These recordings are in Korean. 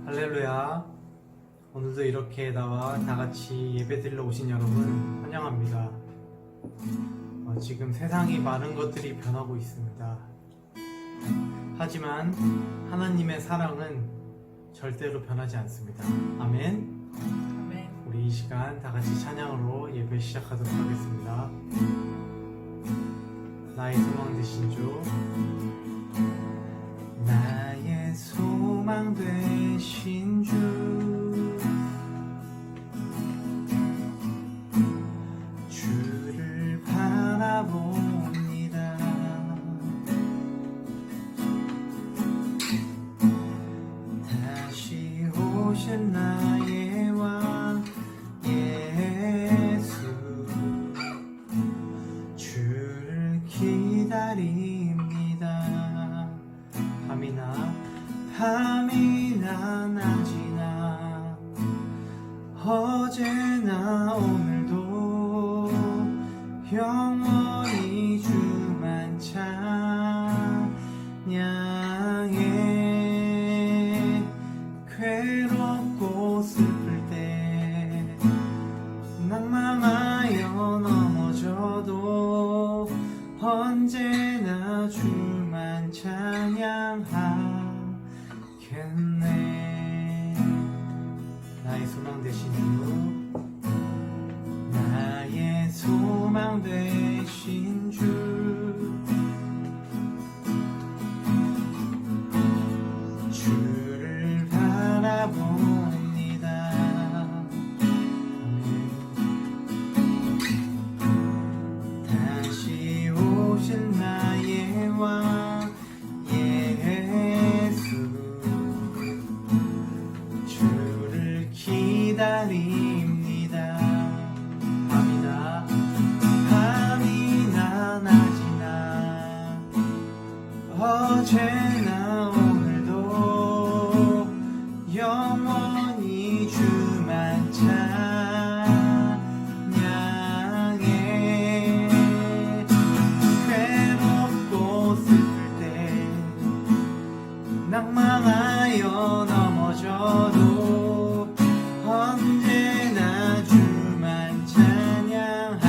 할렐루야. 오늘도 이렇게 나와 다같이 예배드리러 오신 여러분 환영합니다. 지금 세상이 많은 것들이 변하고 있습니다. 하지만 하나님의 사랑은 절대로 변하지 않습니다. 아멘. 아멘. 우리 이 시간 다같이 찬양으로 예배 시작하도록 하겠습니다. 나의 소망 되신 주, 나의 소망 되신 주, 주를 바라봅니다. 다시 오실 나의 왕 예수, 주를 기다립니다. 밤이나 낮이나 어제나 오늘도 영원히 주만 찬양해. 괴롭고 슬플 때 낭망하여 넘어져도 언제나 주만 찬양하겠네. 나의 소망 되신 주, 나의 소망 되신 주, 주를 바라봅니다. 다시 오실 나의 왕 예수, 주를 기다립니다. 밤이나 낮이나 어제나 오늘도 영원히 주만 찬양해. 괴롭고 슬플 때 낭망하여 넘어져도 언제나 주만 찬양하겠네.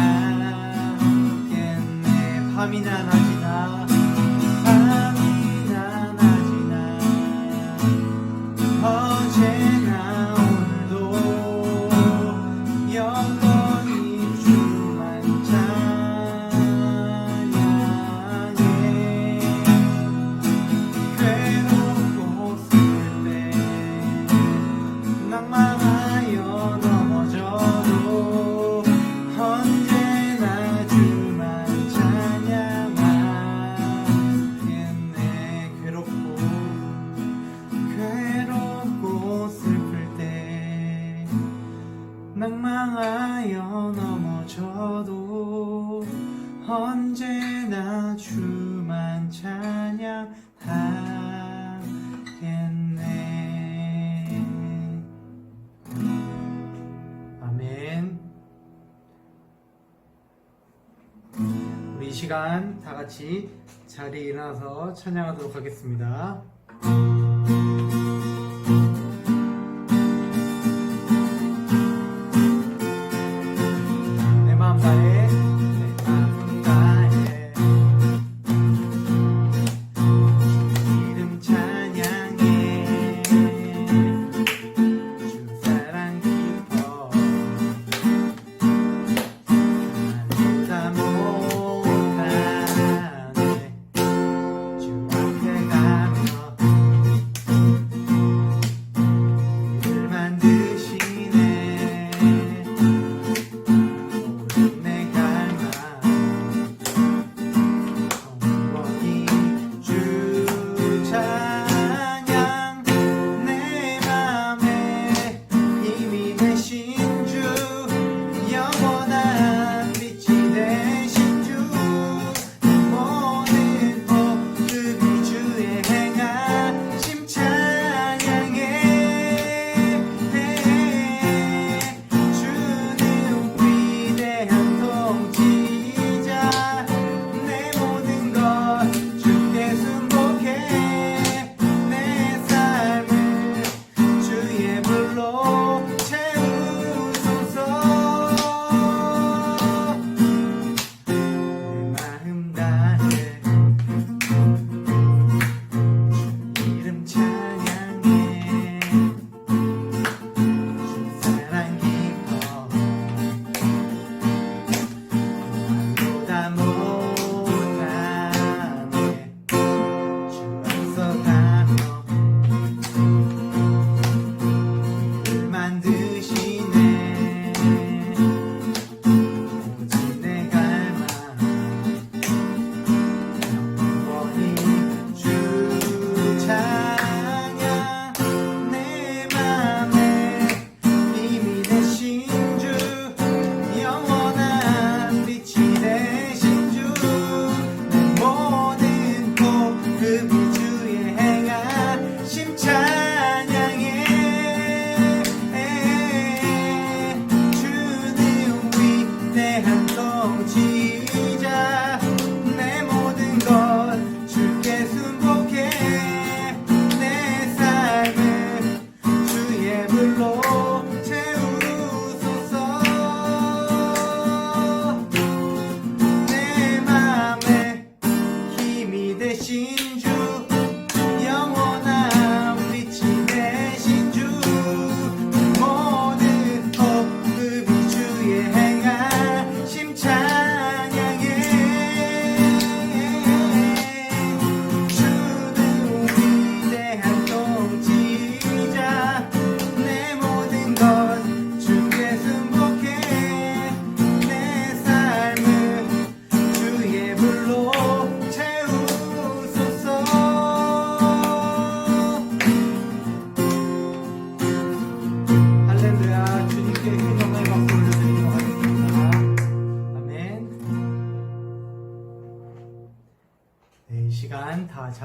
밤이나 낮이나 어제나 오늘도 영원히 주만 찬양해. 괴롭고 슬플 때 낭만하여 넘어져도 언제나 주만 찬양하겠네. 괴롭고 슬플 때 낭망하여 넘어져도 언제나 주만 찬양하겠네. 아멘. 우리 이 시간 다같이 자리에 일어나서 찬양하도록 하겠습니다. 내 마음 다해 이름 찬양해. 주 사랑 깊어 나보다 못하네. 주 앞에 가며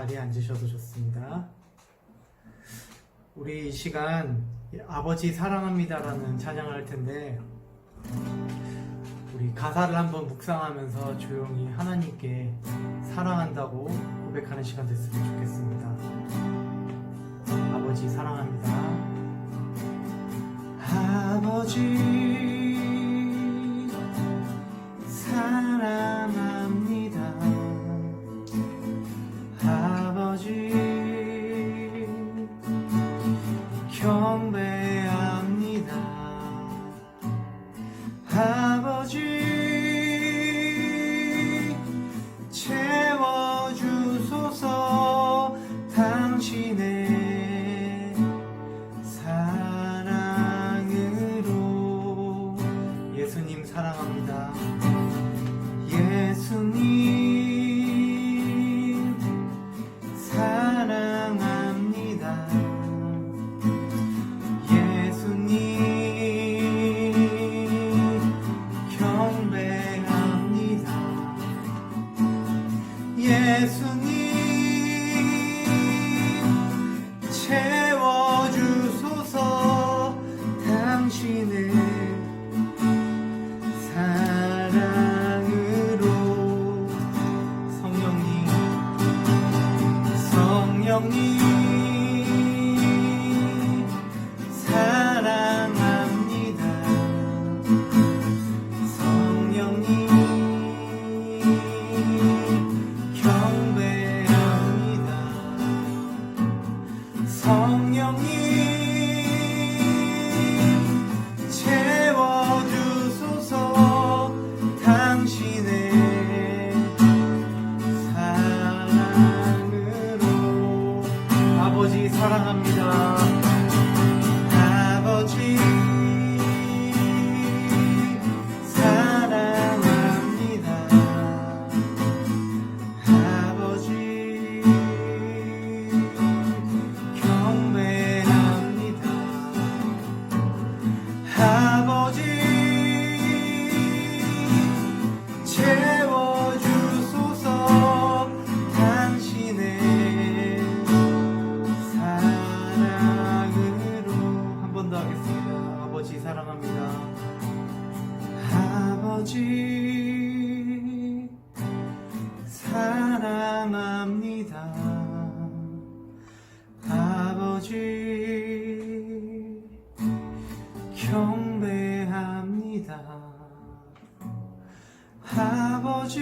자리에 앉으셔도 좋습니다. 우리 이 시간 아버지 사랑합니다라는 찬양을 할 텐데, 우리 가사를 한번 묵상하면서 조용히 하나님께 사랑한다고 고백하는 시간 됐으면 좋겠습니다. 아버지 사랑합니다. 아버지 사랑합니다. 아버지 경배합니다. 아버지 채워주소서. 당신의 사랑으로. 예수님 사랑합니다. 예수님 사랑합니다. 예수님 경배합니다. 예수님 채워주소서. 당신의 사랑으로. 성령님 사랑합니다. 성령님 경배합니다. 성령님 채워주소서. 당신의 사랑으로. 아버지 사랑합니다. 아버지 사랑합니다. 아버지 경배합니다. 아버지 채워주소서. 당신의 사랑으로. 한 번 더 하겠습니다. 아버지 사랑합니다. 아버지 사랑합니다. 아버지 경배합니다. 아버지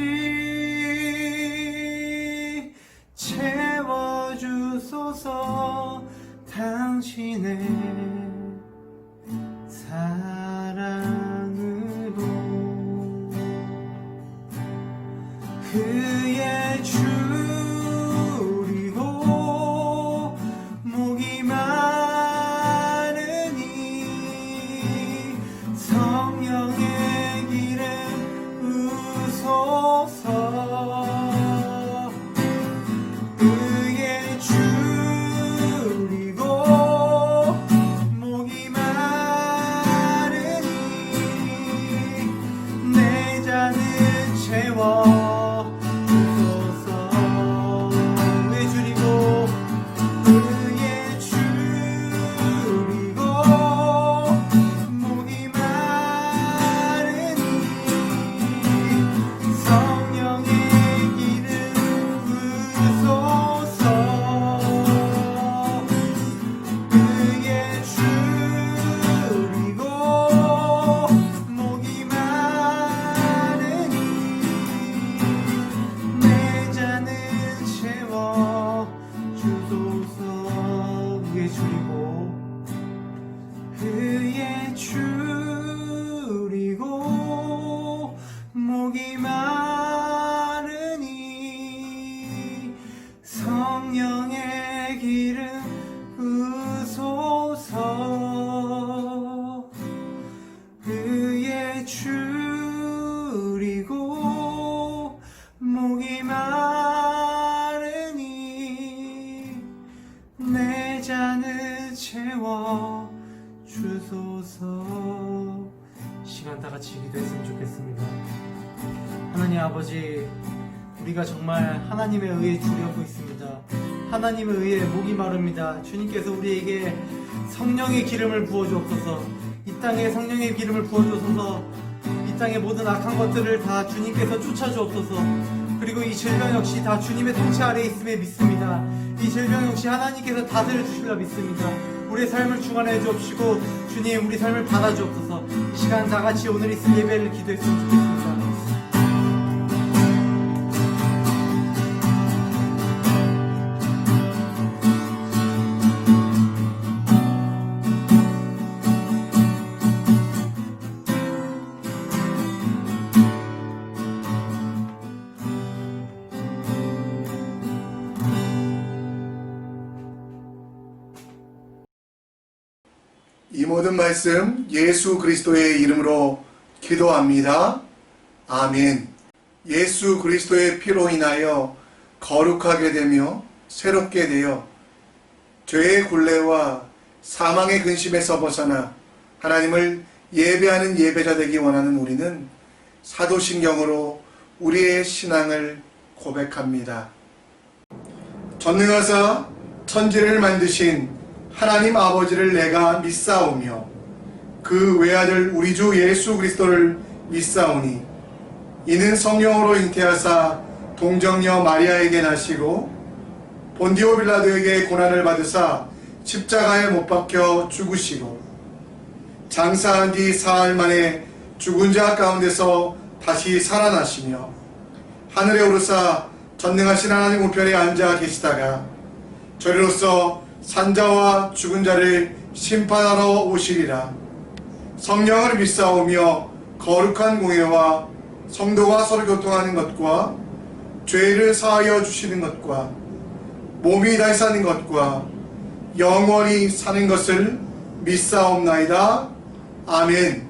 채워주소서. 당신의 사랑으로. 그의 줄이고 목이 마르니 성령의 길에 우소서. 그의 줄이고 목이 마르니 내 잔을 채워 주소서. 그의 줄이고 그의 줄이고 목이 마르니 성령의 길을 우소서. 그의 줄이고 목이 마르니 내 잔을 채워 주소서. 그의 줄이고 그의 줄이고 목이 마르니 성령의 길을 우소서. 그의 줄이고 목이 마르니 내 잔을 채워 주소서. 시간 다 같이 기도했으면 좋겠습니다. 하나님 아버지, 우리가 정말 하나님의 의에 주려고 있습니다. 하나님의 의에 목이 마릅니다. 주님께서 우리에게 성령의 기름을 부어주옵소서. 이 땅에 성령의 기름을 부어주옵소서. 이 땅의 모든 악한 것들을 다 주님께서 쫓아주옵소서. 그리고 이 질병 역시 다 주님의 통치 아래에 있음에 믿습니다. 이 질병 역시 하나님께서 다스려 주실라 믿습니다. 우리의 삶을 주관해 주옵시고 주님 우리 삶을 받아 주옵소서. 이 시간 다 같이 오늘 있을 예배를 기도했으면 좋겠습니다. 이 모든 말씀 예수 그리스도의 이름으로 기도합니다. 아멘. 예수 그리스도의 피로 인하여 거룩하게 되며 새롭게 되어 죄의 굴레와 사망의 근심에서 벗어나 하나님을 예배하는 예배자 되기 원하는 우리는 사도신경으로 우리의 신앙을 고백합니다. 전능하사 천지를 만드신 하나님 아버지를 내가 믿사오며 그 외아들 우리 주 예수 그리스도를 믿사오니 이는 성령으로 잉태하사 동정녀 마리아에게 나시고 본디오 빌라도에게 고난을 받으사 십자가에 못 박혀 죽으시고 장사한 뒤 사흘 만에 죽은 자 가운데서 다시 살아나시며 하늘에 오르사 전능하신 하나님 우편에 앉아 계시다가 저리로서 산자와 죽은 자를 심판하러 오시리라. 성령을 믿사오며 거룩한 공예와 성도가 서로 교통하는 것과 죄를 사하여 주시는 것과 몸이 다시 사는 것과 영원히 사는 것을 믿사옵나이다. 아멘.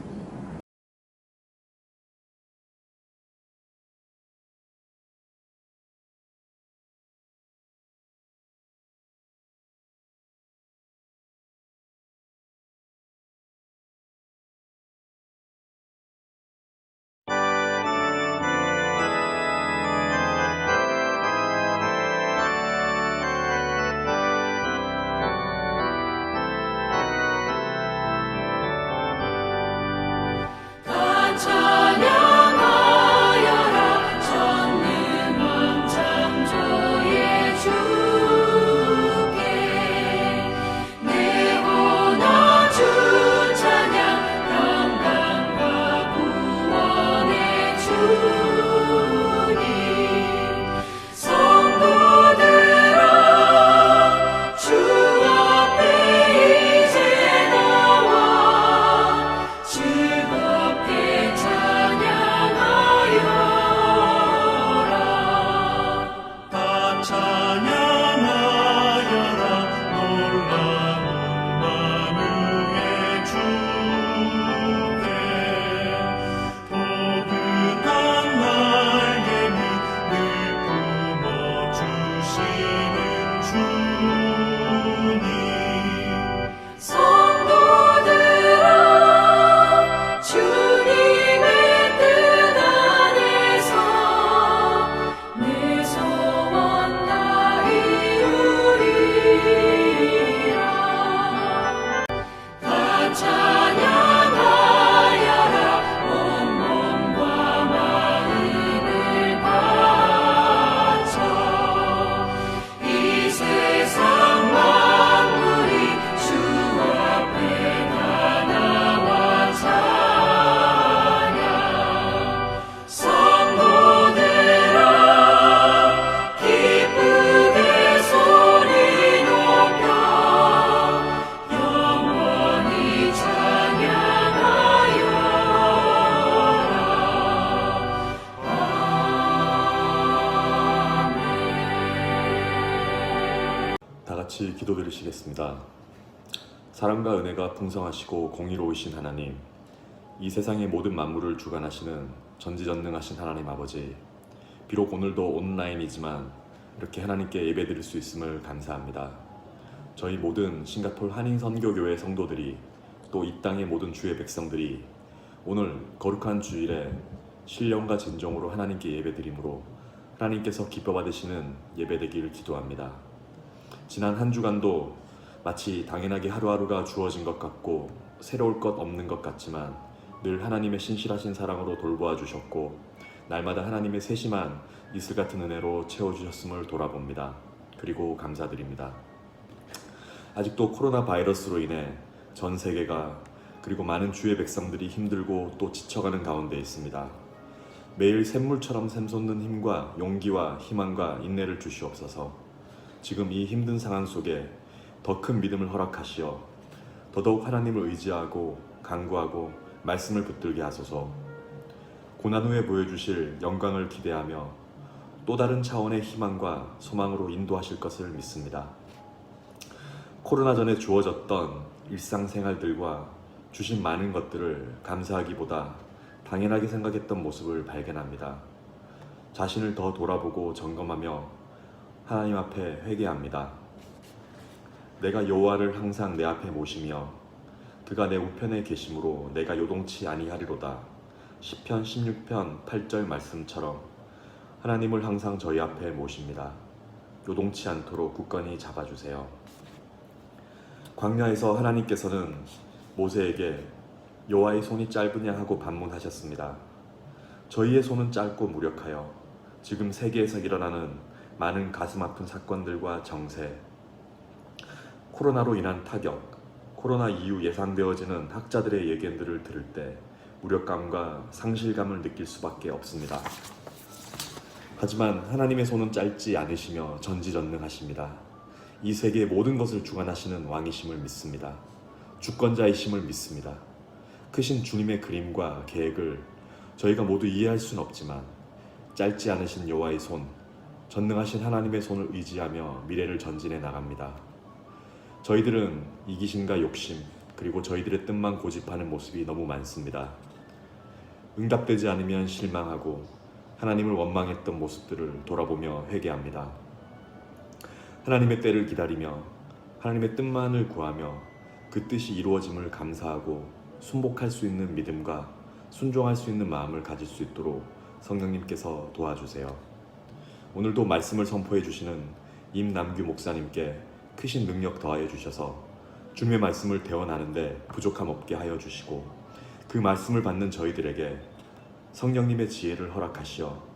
같이 기도드리시겠습니다. 사랑과 은혜가 풍성하시고 공의로우신 하나님, 이 세상의 모든 만물을 주관하시는 전지전능하신 하나님 아버지, 비록 오늘도 온라인이지만 이렇게 하나님께 예배드릴 수 있음을 감사합니다. 저희 모든 싱가포르 한인선교교회 성도들이, 또 이 땅의 모든 주의 백성들이 오늘 거룩한 주일에 신령과 진정으로 하나님께 예배드림으로 하나님께서 기뻐 받으시는 예배되기를 기도합니다. 지난 한 주간도 마치 당연하게 하루하루가 주어진 것 같고 새로울 것 없는 것 같지만 늘 하나님의 신실하신 사랑으로 돌보아 주셨고 날마다 하나님의 세심한 이슬 같은 은혜로 채워주셨음을 돌아봅니다. 그리고 감사드립니다. 아직도 코로나 바이러스로 인해 전 세계가 그리고 많은 주의 백성들이 힘들고 또 지쳐가는 가운데 있습니다. 매일 샘물처럼 샘솟는 힘과 용기와 희망과 인내를 주시옵소서. 지금 이 힘든 상황 속에 더 큰 믿음을 허락하시어 더더욱 하나님을 의지하고 간구하고 말씀을 붙들게 하소서. 고난 후에 보여주실 영광을 기대하며 또 다른 차원의 희망과 소망으로 인도하실 것을 믿습니다. 코로나 전에 주어졌던 일상생활들과 주신 많은 것들을 감사하기보다 당연하게 생각했던 모습을 발견합니다. 자신을 더 돌아보고 점검하며 하나님 앞에 회개합니다. 내가 여호와를 항상 내 앞에 모시며 그가 내 우편에 계심으로 내가 요동치 아니하리로다. 시편 16편 8절 말씀처럼 하나님을 항상 저희 앞에 모십니다. 요동치 않도록 굳건히 잡아주세요. 광야에서 하나님께서는 모세에게 여호와의 손이 짧으냐 하고 반문하셨습니다. 저희의 손은 짧고 무력하여 지금 세계에서 일어나는 많은 가슴 아픈 사건들과 정세, 코로나로 인한 타격, 코로나 이후 예상되어지는 학자들의 예견들을 들을 때 무력감과 상실감을 느낄 수밖에 없습니다. 하지만 하나님의 손은 짧지 않으시며 전지전능하십니다. 이 세계의 모든 것을 주관하시는 왕이심을 믿습니다. 주권자이심을 믿습니다. 크신 주님의 그림과 계획을 저희가 모두 이해할 수는 없지만 짧지 않으신 여호와의 손, 전능하신 하나님의 손을 의지하며 미래를 전진해 나갑니다. 저희들은 이기심과 욕심 그리고 저희들의 뜻만 고집하는 모습이 너무 많습니다. 응답되지 않으면 실망하고 하나님을 원망했던 모습들을 돌아보며 회개합니다. 하나님의 때를 기다리며 하나님의 뜻만을 구하며 그 뜻이 이루어짐을 감사하고 순복할 수 있는 믿음과 순종할 수 있는 마음을 가질 수 있도록 성령님께서 도와주세요. 오늘도 말씀을 선포해 주시는 임남규 목사님께 크신 능력 더하여 주셔서 주님의 말씀을 대언하는데 부족함 없게 하여 주시고 그 말씀을 받는 저희들에게 성령님의 지혜를 허락하시어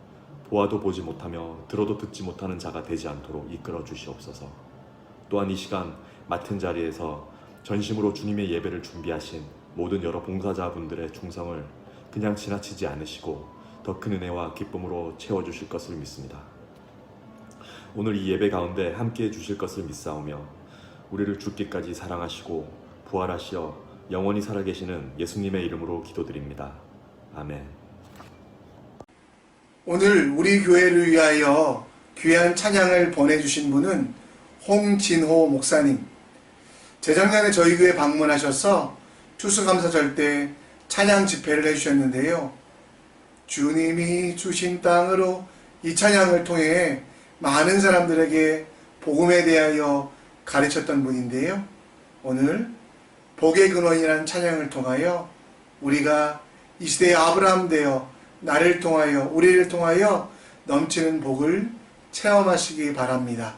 보아도 보지 못하며 들어도 듣지 못하는 자가 되지 않도록 이끌어 주시옵소서. 또한 이 시간 맡은 자리에서 전심으로 주님의 예배를 준비하신 모든 여러 봉사자분들의 충성을 그냥 지나치지 않으시고 더 큰 은혜와 기쁨으로 채워주실 것을 믿습니다. 오늘 이 예배 가운데 함께해 주실 것을 믿사오며 우리를 죽기까지 사랑하시고 부활하시어 영원히 살아계시는 예수님의 이름으로 기도드립니다. 아멘. 오늘 우리 교회를 위하여 귀한 찬양을 보내주신 분은 홍진호 목사님. 재작년에 저희 교회 방문하셔서 추수감사절 때 찬양 집회를 해주셨는데요. 주님이 주신 땅으로 이 찬양을 통해 많은 사람들에게 복음에 대하여 가르쳤던 분인데요. 오늘 복의 근원이라는 찬양을 통하여 우리가 이 시대의 아브라함 되어 나를 통하여 우리를 통하여 넘치는 복을 체험하시기 바랍니다.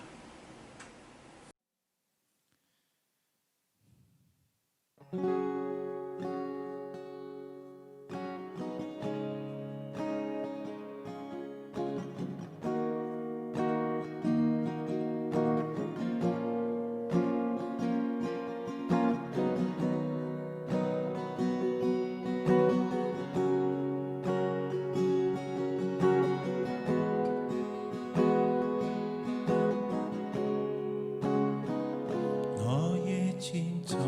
너의 진정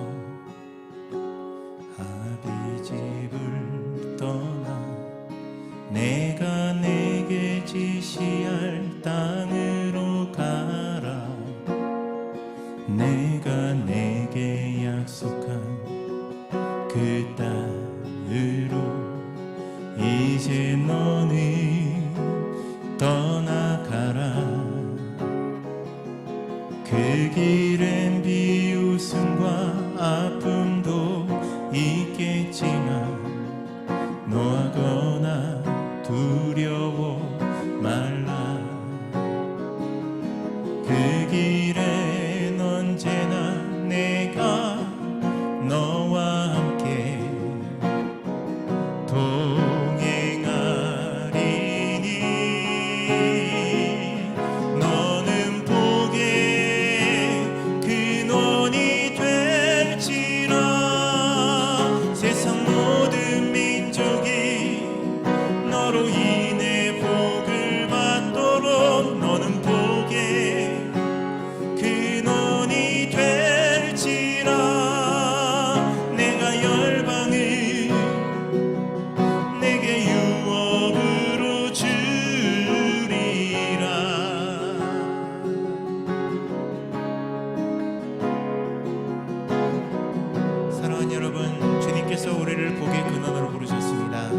여러분, 주님께서 우리를 복의 근원으로 부르셨습니다.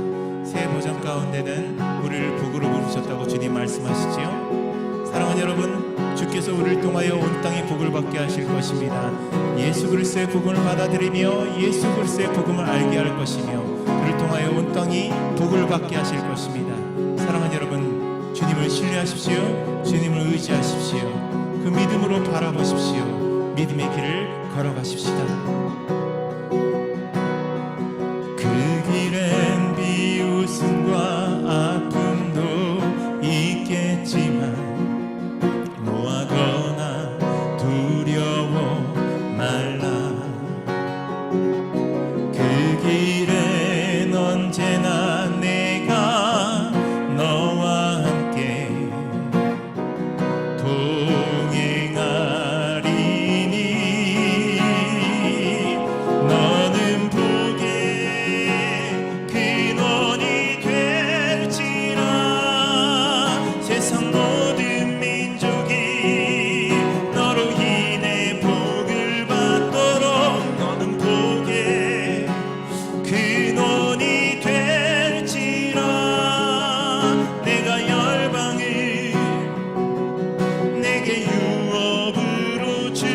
새 버전 가운데는 우리를 복으로 부르셨다고 주님 말씀하시지요. 사랑하는 여러분, 주께서 우리를 통하여 온 땅에 복을 받게 하실 것입니다. 예수 그리스도의 복음을 받아들이며 예수 그리스도의 복음을 알게 할 것이며 그를 통하여 온 땅이 복을 받게 하실 것입니다. 사랑하는 여러분, 주님을 신뢰하십시오. 주님을 의지하십시오. 그 믿음으로 바라보십시오. 믿음의 길을 걸어가십시다. 그 길엔 비웃음과 아픔도 있겠지만 노하거나 두려워 말라. 그 길엔 언제나 내가 너와 함께 동행하리니 너는 복의 근원이 될지라. 세상 모든 민족이 너로 인해 복을 받도록 너는 복의 근원이 될지라. 내가 열방을 내게 유업으로 주리라.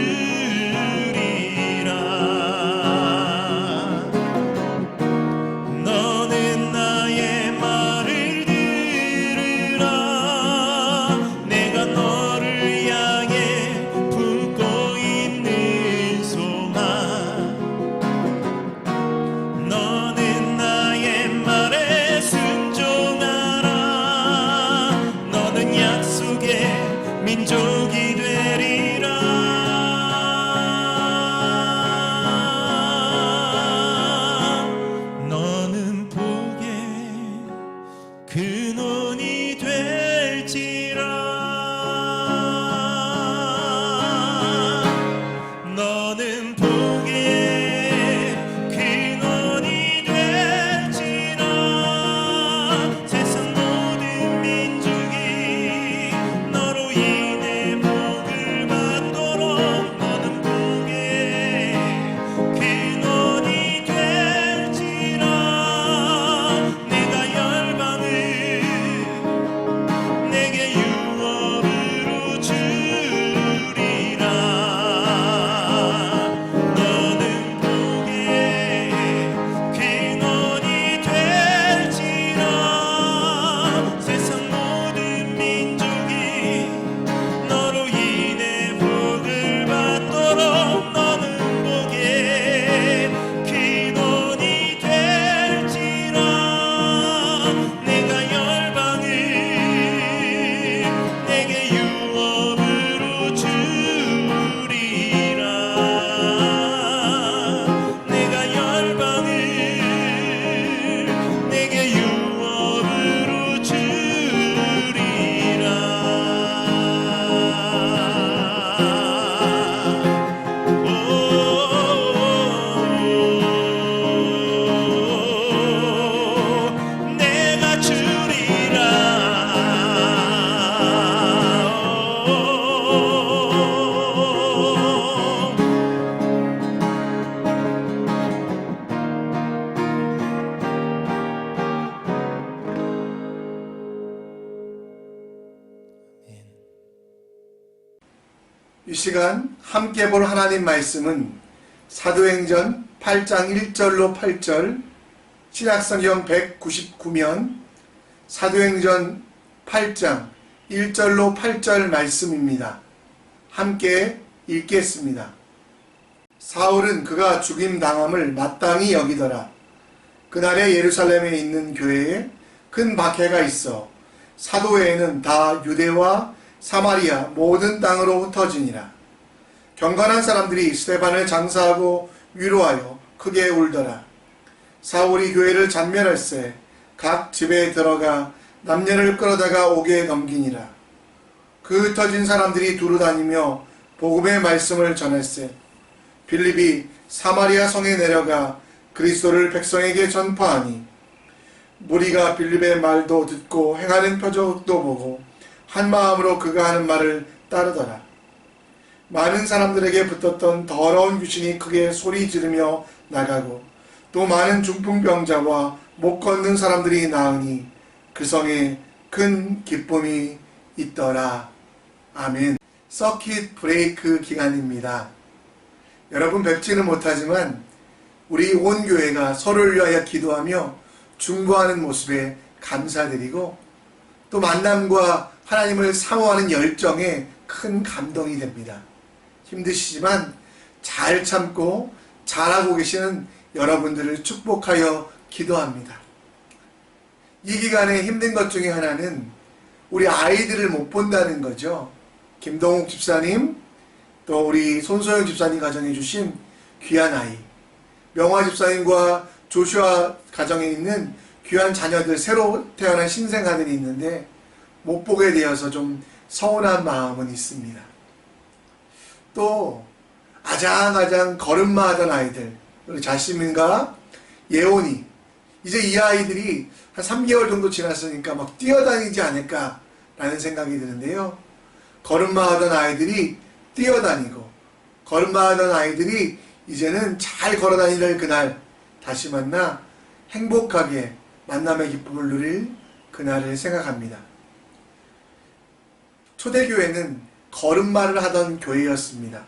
너는 나의 말을 들으라. 내가 너를 향해 품고 있는 소망. 너는 나의 말에 순종하라. 너는 약속의 민족이 되리라. 너는 복의 근원이 될지라. 너는 복의 근원이 될지라. 세상 모든 민족이 너로 인해 복을 받도록 너는 복의 근원이 될지라. 내가 열방을 내게 유업으로 주리라. 너는 복의 근원이 될지라. 세상 모든 민족이 너로 인해 복을 받도록 너는 복의 근원이 될지라. 내가 열방을 내게 유업으로 주리라. 내가 열방을 내게 유업으로 주리라. 내가 주리라. 이 시간 함께 볼 하나님 말씀은 사도행전 8장 1절로 8절, 신약성경 199면 사도행전 8장 1절로 8절 말씀입니다. 함께 읽겠습니다. 사울은 그가 죽임당함을 마땅히 여기더라. 그날에 예루살렘에 있는 교회에 큰 박해가 있어 사도 외에는 다 유대와 사마리아 모든 땅으로 흩어지니라. 경건한 사람들이 스데반을 장사하고 위로하여 크게 울더라. 사울이 교회를 잔멸할세 각 집에 들어가 남녀를 끌어다가 옥에 넘기니라. 그 흩어진 사람들이 두루 다니며 복음의 말씀을 전할세 빌립이 사마리아 성에 내려가 그리스도를 백성에게 전파하니 무리가 빌립의 말도 듣고 행하는 표적도 보고 한 마음으로 그가 하는 말을 따르더라. 많은 사람들에게 붙었던 더러운 귀신이 크게 소리 지르며 나가고 또 많은 중풍병자와 못 걷는 사람들이 나으니 그 성에 큰 기쁨이 있더라. 아멘. 서킷 브레이크 기간입니다. 여러분 뵙지는 못하지만 우리 온 교회가 서로를 위하여 기도하며 중보하는 모습에 감사드리고 또 만남과 하나님을 사모하는 열정에 큰 감동이 됩니다. 힘드시지만 잘 참고 잘하고 계시는 여러분들을 축복하여 기도합니다. 이 기간에 힘든 것 중에 하나는 우리 아이들을 못 본다는 거죠. 김동욱 집사님, 또 우리 손소영 집사님 가정에 주신 귀한 아이, 명화 집사님과 조슈아 가정에 있는 귀한 자녀들, 새로 태어난 신생아들이 있는데 못 보게 되어서 좀 서운한 마음은 있습니다. 또 아장아장 걸음마 하던 아이들, 우리 자시민과 예원이, 이제 이 아이들이 한 3개월 정도 지났으니까 막 뛰어다니지 않을까라는 생각이 드는데요. 걸음마 하던 아이들이 뛰어다니고 걸음마 하던 아이들이 이제는 잘 걸어다니는 그날 다시 만나 행복하게 만남의 기쁨을 누릴 그날을 생각합니다. 초대교회는 걸음마를 하던 교회였습니다.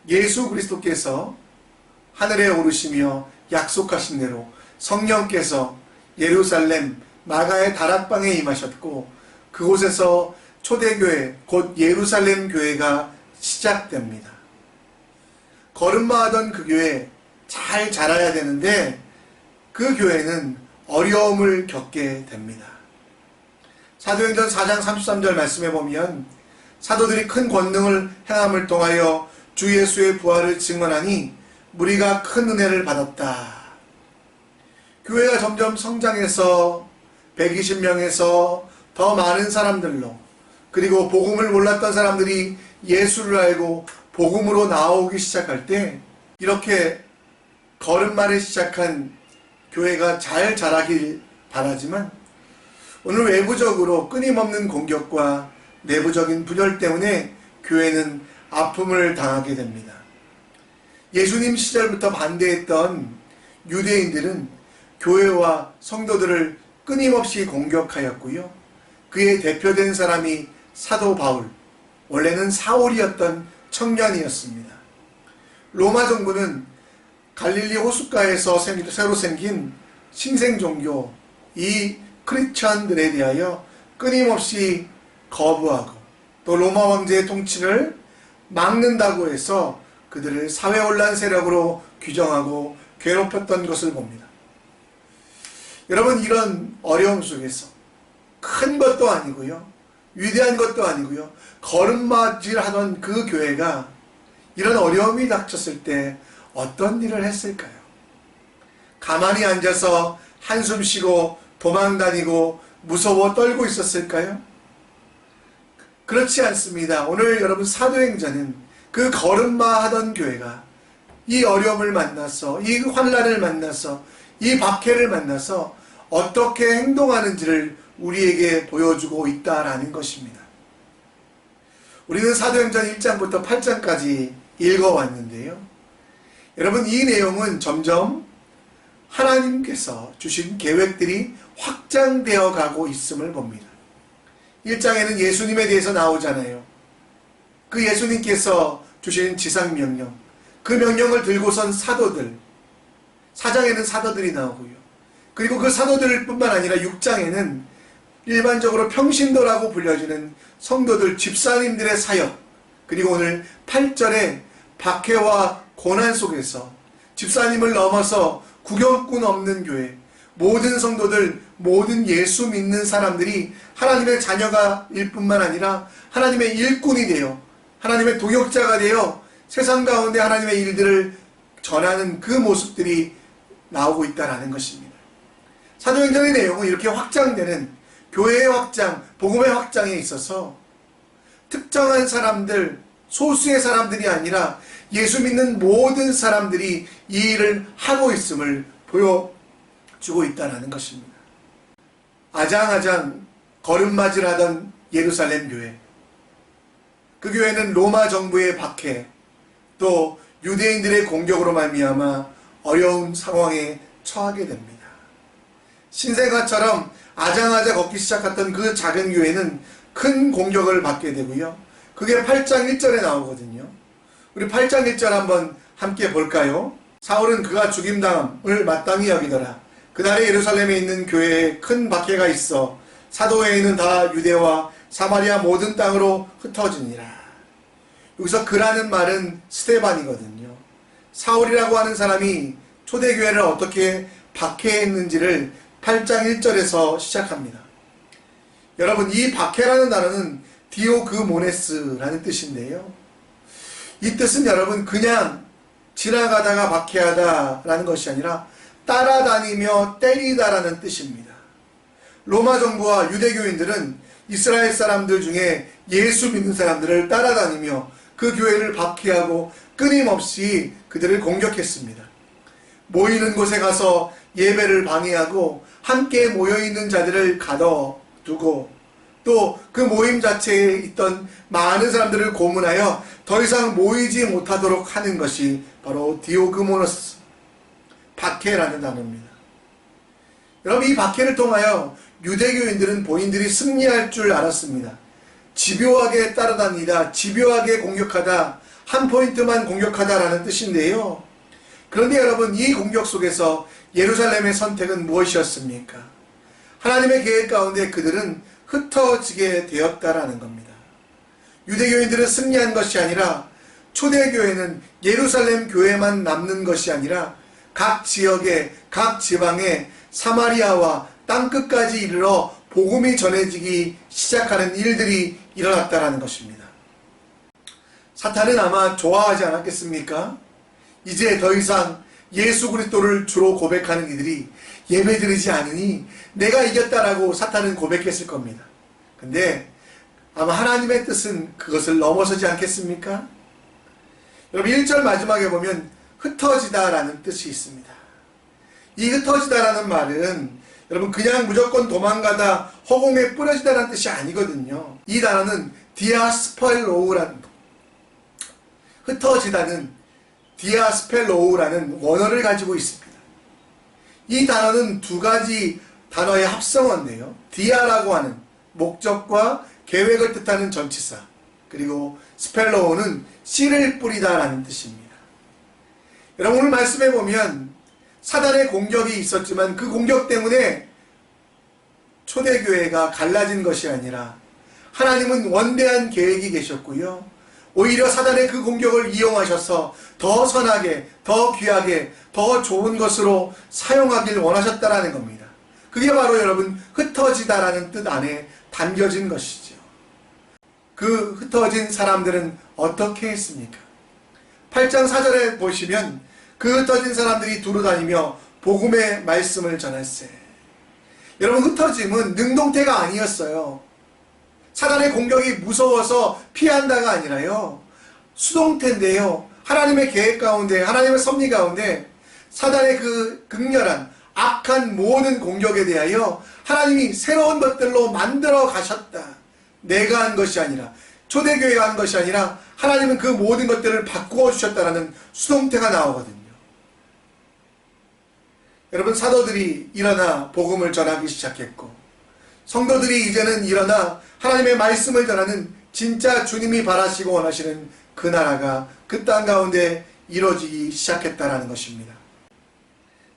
예수 그리스도께서 하늘에 오르시며 약속하신 대로 성령께서 예루살렘 마가의 다락방에 임하셨고 그곳에서 초대교회 곧 예루살렘 교회가 시작됩니다. 걸음마하던 그 교회 잘 자라야 되는데 그 교회는 어려움을 겪게 됩니다. 사도행전 4장 33절 말씀에 보면 사도들이 큰 권능을 행함을 통하여 주 예수의 부활을 증언하니 무리가 큰 은혜를 받았다. 교회가 점점 성장해서 120명에서 더 많은 사람들로, 그리고 복음을 몰랐던 사람들이 예수를 알고 복음으로 나오기 시작할 때 이렇게 걸음마를 시작한 교회가 잘 자라길 바라지만 오늘 외부적으로 끊임없는 공격과 내부적인 분열 때문에 교회는 아픔을 당하게 됩니다. 예수님 시절부터 반대했던 유대인들은 교회와 성도들을 끊임없이 공격하였고요. 그의 대표된 사람이 사도 바울, 원래는 사울이었던 청년이었습니다. 로마 정부는 갈릴리 호숫가에서 새로 생긴 신생 종교, 이 크리스천들에 대하여 끊임없이 거부하고 또 로마 황제의 통치를 막는다고 해서 그들을 사회혼란 세력으로 규정하고 괴롭혔던 것을 봅니다. 여러분, 이런 어려움 속에서 큰 것도 아니고요, 위대한 것도 아니고요, 걸음마질 하던 그 교회가 이런 어려움이 닥쳤을 때 어떤 일을 했을까요? 가만히 앉아서 한숨 쉬고 도망다니고 무서워 떨고 있었을까요? 그렇지 않습니다. 오늘 여러분 사도행전은 그 걸음마 하던 교회가 이 어려움을 만나서, 이 환난을 만나서, 이 박해를 만나서 어떻게 행동하는지를 우리에게 보여주고 있다라는 것입니다. 우리는 사도행전 1장부터 8장까지 읽어왔는데요. 여러분, 이 내용은 점점 하나님께서 주신 계획들이 확장되어 가고 있음을 봅니다. 1장에는 예수님에 대해서 나오잖아요. 그 예수님께서 주신 지상명령, 그 명령을 들고선 사도들, 4장에는 사도들이 나오고요. 그리고 그 사도들 뿐만 아니라 6장에는 일반적으로 평신도라고 불려지는 성도들, 집사님들의 사역, 그리고 오늘 8절에 박해와 고난 속에서 집사님을 넘어서 구경꾼 없는 교회, 모든 성도들, 모든 예수 믿는 사람들이 하나님의 자녀가 일 뿐만 아니라 하나님의 일꾼이 되어 하나님의 동역자가 되어 세상 가운데 하나님의 일들을 전하는 그 모습들이 나오고 있다는 것입니다. 사도행전의 내용은 이렇게 확장되는 교회의 확장, 복음의 확장에 있어서 특정한 사람들, 소수의 사람들이 아니라 예수 믿는 모든 사람들이 이 일을 하고 있음을 보여주고 있다는 것입니다. 아장아장 걸음맞이를 하던 예루살렘 교회, 그 교회는 로마 정부의 박해, 또 유대인들의 공격으로 말미암아 어려운 상황에 처하게 됩니다. 신생아처럼 아장아장 걷기 시작했던 그 작은 교회는 큰 공격을 받게 되고요. 그게 8장 1절에 나오거든요. 우리 8장 1절 한번 함께 볼까요? 사울은 그가 죽임당함을 마땅히 여기더라. 그날에 예루살렘에 있는 교회에 큰 박해가 있어 사도회의는 다 유대와 사마리아 모든 땅으로 흩어지니라. 여기서 그라는 말은 스데반이거든요. 사울이라고 하는 사람이 초대교회를 어떻게 박해했는지를 8장 1절에서 시작합니다. 여러분, 이 박해라는 단어는 디오그모네스라는 뜻인데요. 이 뜻은 여러분 그냥 지나가다가 박해하다라는 것이 아니라 따라다니며 때리다라는 뜻입니다. 로마 정부와 유대교인들은 이스라엘 사람들 중에 예수 믿는 사람들을 따라다니며 그 교회를 박해하고 끊임없이 그들을 공격했습니다. 모이는 곳에 가서 예배를 방해하고 함께 모여있는 자들을 가둬두고 또 그 모임 자체에 있던 많은 사람들을 고문하여 더 이상 모이지 못하도록 하는 것이 바로 디오그모너스, 박해라는 단어입니다. 여러분, 이 박해를 통하여 유대교인들은 본인들이 승리할 줄 알았습니다. 집요하게 따라다니다, 집요하게 공격하다, 한 포인트만 공격하다라는 뜻인데요. 그런데 여러분, 이 공격 속에서 예루살렘의 선택은 무엇이었습니까? 하나님의 계획 가운데 그들은 흩어지게 되었다라는 겁니다. 유대교인들은 승리한 것이 아니라 초대교회는 예루살렘 교회만 남는 것이 아니라 각 지역에, 각 지방에 사마리아와 땅끝까지 이르러 복음이 전해지기 시작하는 일들이 일어났다라는 것입니다. 사탄은 아마 좋아하지 않았겠습니까? 이제 더 이상 예수 그리스도를 주로 고백하는 이들이 예배드리지 않으니 내가 이겼다라고 사탄은 고백했을 겁니다. 근데 아마 하나님의 뜻은 그것을 넘어서지 않겠습니까? 여러분, 1절 마지막에 보면 흩어지다라는 뜻이 있습니다. 이 흩어지다라는 말은 여러분 그냥 무조건 도망가다 허공에 뿌려지다라는 뜻이 아니거든요. 이 단어는 디아스펠로우라는, 흩어지다는 디아스펠로우라는 원어를 가지고 있습니다. 이 단어는 두 가지 단어의 합성어인데요. 디아라고 하는 목적과 계획을 뜻하는 전치사, 그리고 스펠로우는 씨를 뿌리다라는 뜻입니다. 여러분, 오늘 말씀해 보면 사단의 공격이 있었지만 그 공격 때문에 초대교회가 갈라진 것이 아니라 하나님은 원대한 계획이 계셨고요. 오히려 사단의 그 공격을 이용하셔서 더 선하게, 더 귀하게, 더 좋은 것으로 사용하길 원하셨다라는 겁니다. 그게 바로 여러분 흩어지다라는 뜻 안에 담겨진 것이죠. 그 흩어진 사람들은 어떻게 했습니까? 8장 4절에 보시면 그 흩어진 사람들이 두루다니며 복음의 말씀을 전할세. 여러분, 흩어짐은 능동태가 아니었어요. 사단의 공격이 무서워서 피한다가 아니라요, 수동태인데요. 하나님의 계획 가운데, 하나님의 섭리 가운데 사단의 그 극렬한 악한 모든 공격에 대하여 하나님이 새로운 것들로 만들어 가셨다. 내가 한 것이 아니라, 초대교회가 한 것이 아니라 하나님은 그 모든 것들을 바꾸어 주셨다라는 수동태가 나오거든요. 여러분, 사도들이 일어나 복음을 전하기 시작했고, 성도들이 이제는 일어나 하나님의 말씀을 전하는 진짜 주님이 바라시고 원하시는 그 나라가 그 땅 가운데 이루어지기 시작했다라는 것입니다.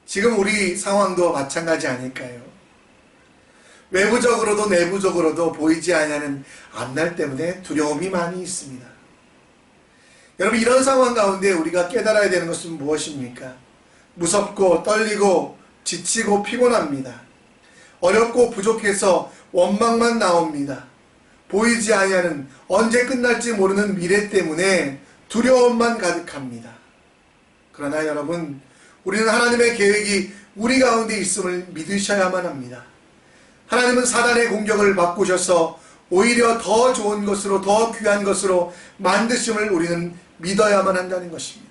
지금 우리 상황도 마찬가지 아닐까요? 외부적으로도 내부적으로도 보이지 않는 앞날 때문에 두려움이 많이 있습니다. 여러분, 이런 상황 가운데 우리가 깨달아야 되는 것은 무엇입니까? 무섭고 떨리고 지치고 피곤합니다. 어렵고 부족해서 원망만 나옵니다. 보이지 아니하는 언제 끝날지 모르는 미래 때문에 두려움만 가득합니다. 그러나 여러분, 우리는 하나님의 계획이 우리 가운데 있음을 믿으셔야만 합니다. 하나님은 사단의 공격을 바꾸셔서 오히려 더 좋은 것으로, 더 귀한 것으로 만드심을 우리는 믿어야만 한다는 것입니다.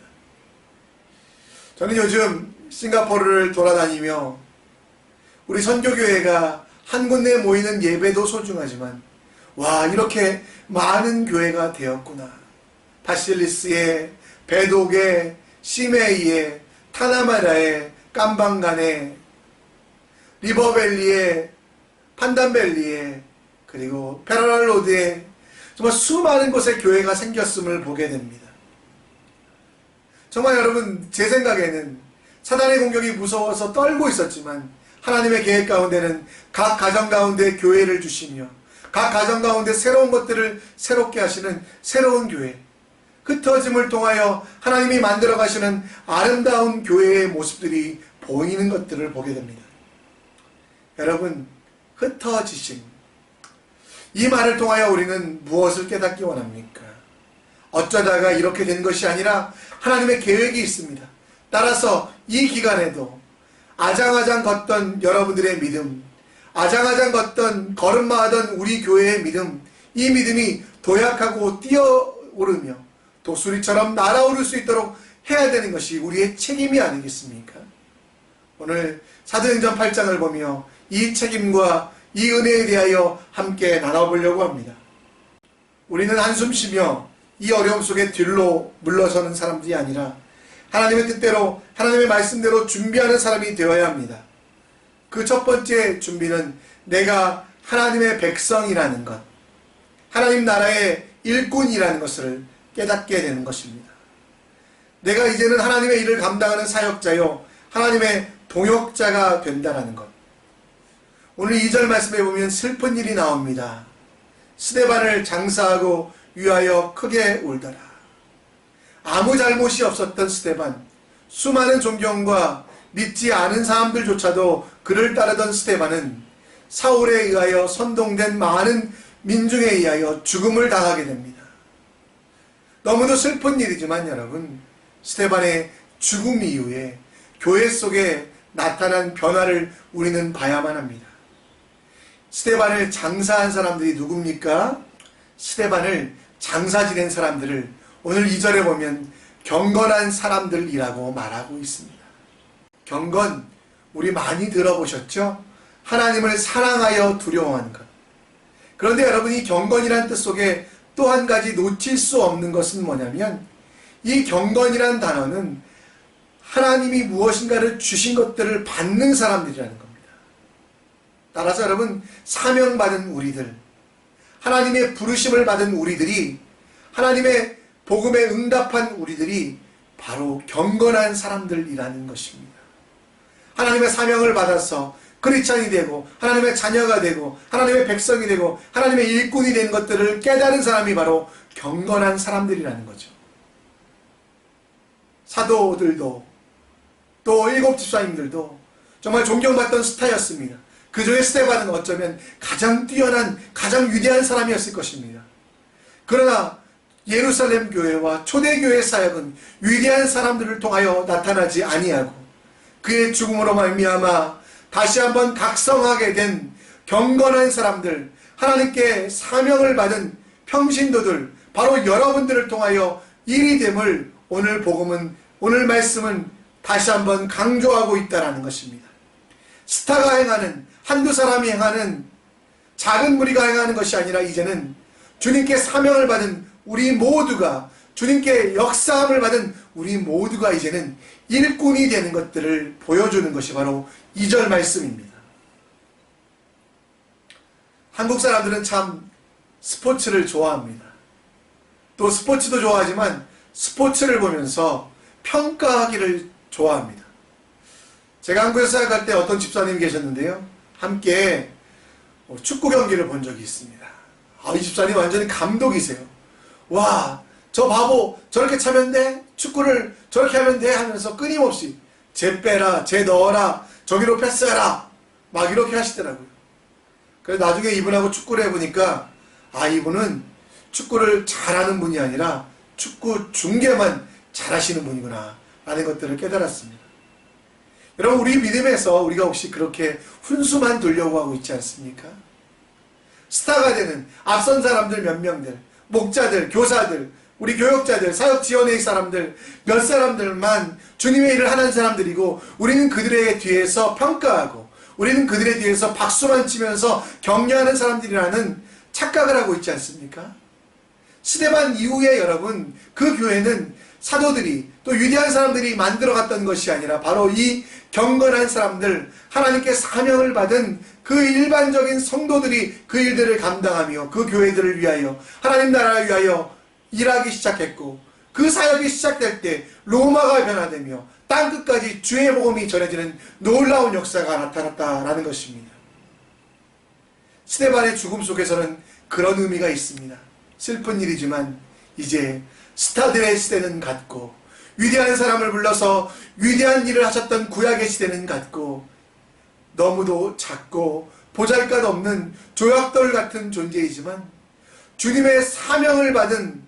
저는 요즘 싱가포르를 돌아다니며 우리 선교교회가 한 군데 모이는 예배도 소중하지만 와, 이렇게 많은 교회가 되었구나. 바실리스에, 베독에, 시메이에, 타나마라에, 깜방간에, 리버밸리에, 판단밸리에, 그리고 페라랄로드에 정말 수많은 곳에 교회가 생겼음을 보게 됩니다. 정말 여러분, 제 생각에는 사단의 공격이 무서워서 떨고 있었지만 하나님의 계획 가운데는 각 가정 가운데 교회를 주시며 각 가정 가운데 새로운 것들을 새롭게 하시는 새로운 교회, 흩어짐을 통하여 하나님이 만들어 가시는 아름다운 교회의 모습들이 보이는 것들을 보게 됩니다. 여러분, 흩어지심, 이 말을 통하여 우리는 무엇을 깨닫기 원합니까? 어쩌다가 이렇게 된 것이 아니라 하나님의 계획이 있습니다. 따라서 이 기간에도 아장아장 걷던 여러분들의 믿음, 아장아장 걷던 걸음마하던 우리 교회의 믿음, 이 믿음이 도약하고 뛰어오르며 독수리처럼 날아오를 수 있도록 해야 되는 것이 우리의 책임이 아니겠습니까? 오늘 사도행전 8장을 보며 이 책임과 이 은혜에 대하여 함께 나눠보려고 합니다. 우리는 한숨 쉬며 이 어려움 속에 뒤로 물러서는 사람들이 아니라 하나님의 뜻대로, 하나님의 말씀대로 준비하는 사람이 되어야 합니다. 그 첫 번째 준비는 내가 하나님의 백성이라는 것, 하나님 나라의 일꾼이라는 것을 깨닫게 되는 것입니다. 내가 이제는 하나님의 일을 감당하는 사역자요, 하나님의 동역자가 된다는 것. 오늘 2절 말씀에 보면 슬픈 일이 나옵니다. 스데반을 장사하고 위하여 크게 울더라. 아무 잘못이 없었던 스데반, 수많은 존경과 믿지 않은 사람들조차도 그를 따르던 스데반은 사울에 의하여 선동된 많은 민중에 의하여 죽음을 당하게 됩니다. 너무도 슬픈 일이지만 여러분, 스데반의 죽음 이후에 교회 속에 나타난 변화를 우리는 봐야만 합니다. 스데반을 장사한 사람들이 누굽니까? 스데반을 장사 지낸 사람들을 오늘 2절에 보면 경건한 사람들이라고 말하고 있습니다. 경건, 우리 많이 들어보셨죠? 하나님을 사랑하여 두려워하는 것. 그런데 여러분, 이 경건이라는 뜻 속에 또 한 가지 놓칠 수 없는 것은 뭐냐면, 이 경건이라는 단어는 하나님이 무엇인가를 주신 것들을 받는 사람들이라는 겁니다. 따라서 여러분, 사명받은 우리들, 하나님의 부르심을 받은 우리들이, 하나님의 복음에 응답한 우리들이 바로 경건한 사람들이라는 것입니다. 하나님의 사명을 받아서 크리스찬이 되고 하나님의 자녀가 되고 하나님의 백성이 되고 하나님의 일꾼이 된 것들을 깨달은 사람이 바로 경건한 사람들이라는 거죠. 사도들도 또 일곱 집사님들도 정말 존경받던 스타였습니다. 그 중에 스데반은 어쩌면 가장 뛰어난, 가장 위대한 사람이었을 것입니다. 그러나 예루살렘 교회와 초대교회 사역은 위대한 사람들을 통하여 나타나지 아니하고 그의 죽음으로 말미암아 다시 한번 각성하게 된 경건한 사람들, 하나님께 사명을 받은 평신도들, 바로 여러분들을 통하여 일이 됨을 오늘 복음은, 오늘 말씀은 다시 한번 강조하고 있다는 것입니다. 스타가 행하는, 한두 사람이 행하는, 작은 무리가 행하는 것이 아니라 이제는 주님께 사명을 받은 우리 모두가, 주님께 역사함을 받은 우리 모두가 이제는 일꾼이 되는 것들을 보여주는 것이 바로 2절 말씀입니다. 한국 사람들은 참 스포츠를 좋아합니다. 또 스포츠도 좋아하지만 스포츠를 보면서 평가하기를 좋아합니다. 제가 한국에서 사역할 때 어떤 집사님이 계셨는데요, 함께 축구 경기를 본 적이 있습니다. 이 집사님 완전히 감독이세요. 와, 저 바보 저렇게 차면 돼? 축구를 저렇게 하면 돼? 하면서 끊임없이 쟤 빼라, 쟤 넣어라, 저기로 패스해라, 막 이렇게 하시더라고요. 그래서 나중에 이분하고 축구를 해보니까 이분은 축구를 잘하는 분이 아니라 축구 중계만 잘하시는 분이구나 라는 것들을 깨달았습니다. 여러분, 우리 믿음에서 우리가 혹시 그렇게 훈수만 두려고 하고 있지 않습니까? 스타가 되는 앞선 사람들 몇 명들, 목자들, 교사들, 우리 교역자들, 사역 지원회의 사람들, 몇 사람들만 주님의 일을 하는 사람들이고, 우리는 그들의 뒤에서 평가하고, 우리는 그들의 뒤에서 박수만 치면서 격려하는 사람들이라는 착각을 하고 있지 않습니까? 스데반 이후에 여러분, 그 교회는 사도들이 또 위대한 사람들이 만들어갔던 것이 아니라 바로 이 경건한 사람들, 하나님께 사명을 받은 그 일반적인 성도들이 그 일들을 감당하며 그 교회들을 위하여, 하나님 나라를 위하여 일하기 시작했고, 그 사역이 시작될 때 로마가 변화되며 땅끝까지 주의 복음이 전해지는 놀라운 역사가 나타났다라는 것입니다. 스데반의 죽음 속에서는 그런 의미가 있습니다. 슬픈 일이지만 이제 스타들의 시대는 갔고, 위대한 사람을 불러서 위대한 일을 하셨던 구약의 시대는 갔고, 너무도 작고 보잘것없는 조약돌 같은 존재이지만 주님의 사명을 받은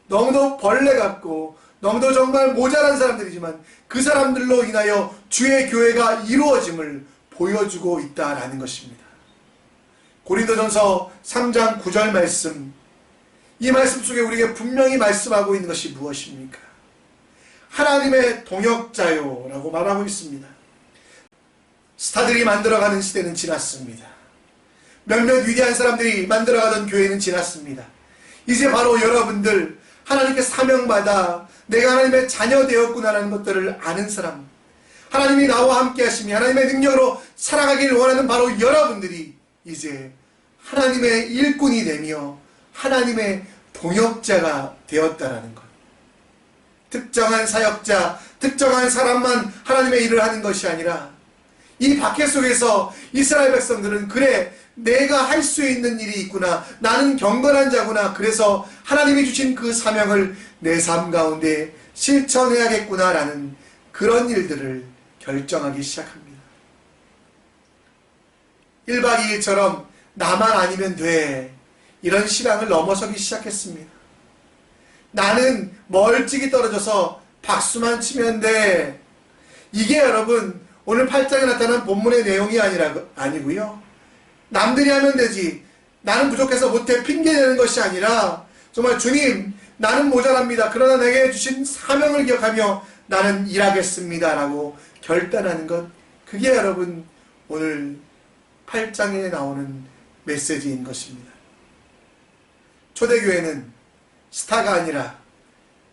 너무도 벌레 같고 너무도 정말 모자란 사람들이지만 그 사람들로 인하여 주의 교회가 이루어짐을 보여주고 있다라는 것입니다. 고린도전서 3장 9절 말씀, 이 말씀 속에 우리에게 분명히 말씀하고 있는 것이 무엇입니까? 하나님의 동역자요 라고 말하고 있습니다. 스타들이 만들어가는 시대는 지났습니다. 몇몇 위대한 사람들이 만들어가던 교회는 지났습니다. 이제 바로 여러분들, 하나님께 사명받아 내가 하나님의 자녀 되었구나라는 것들을 아는 사람, 하나님이 나와 함께 하시며 하나님의 능력으로 살아가기를 원하는 바로 여러분들이 이제 하나님의 일꾼이 되며 하나님의 동역자가 되었다라는 것. 특정한 사역자, 특정한 사람만 하나님의 일을 하는 것이 아니라 이 박해 속에서 이스라엘 백성들은 그래, 내가 할 수 있는 일이 있구나, 나는 경건한 자구나, 그래서 하나님이 주신 그 사명을 내 삶 가운데 실천해야겠구나 라는 그런 일들을 결정하기 시작합니다. 1박 2일처럼 나만 아니면 돼, 이런 신앙을 넘어서기 시작했습니다. 나는 멀찍이 떨어져서 박수만 치면 돼, 이게 여러분 오늘 8장에 나타난 본문의 내용이 아니고요. 남들이 하면 되지, 나는 부족해서 못해 핑계대는 것이 아니라 정말 주님, 나는 모자랍니다. 그러나 내게 주신 사명을 기억하며 나는 일하겠습니다 라고 결단하는 것, 그게 여러분 오늘 8장에 나오는 메시지인 것입니다. 초대교회는 스타가 아니라,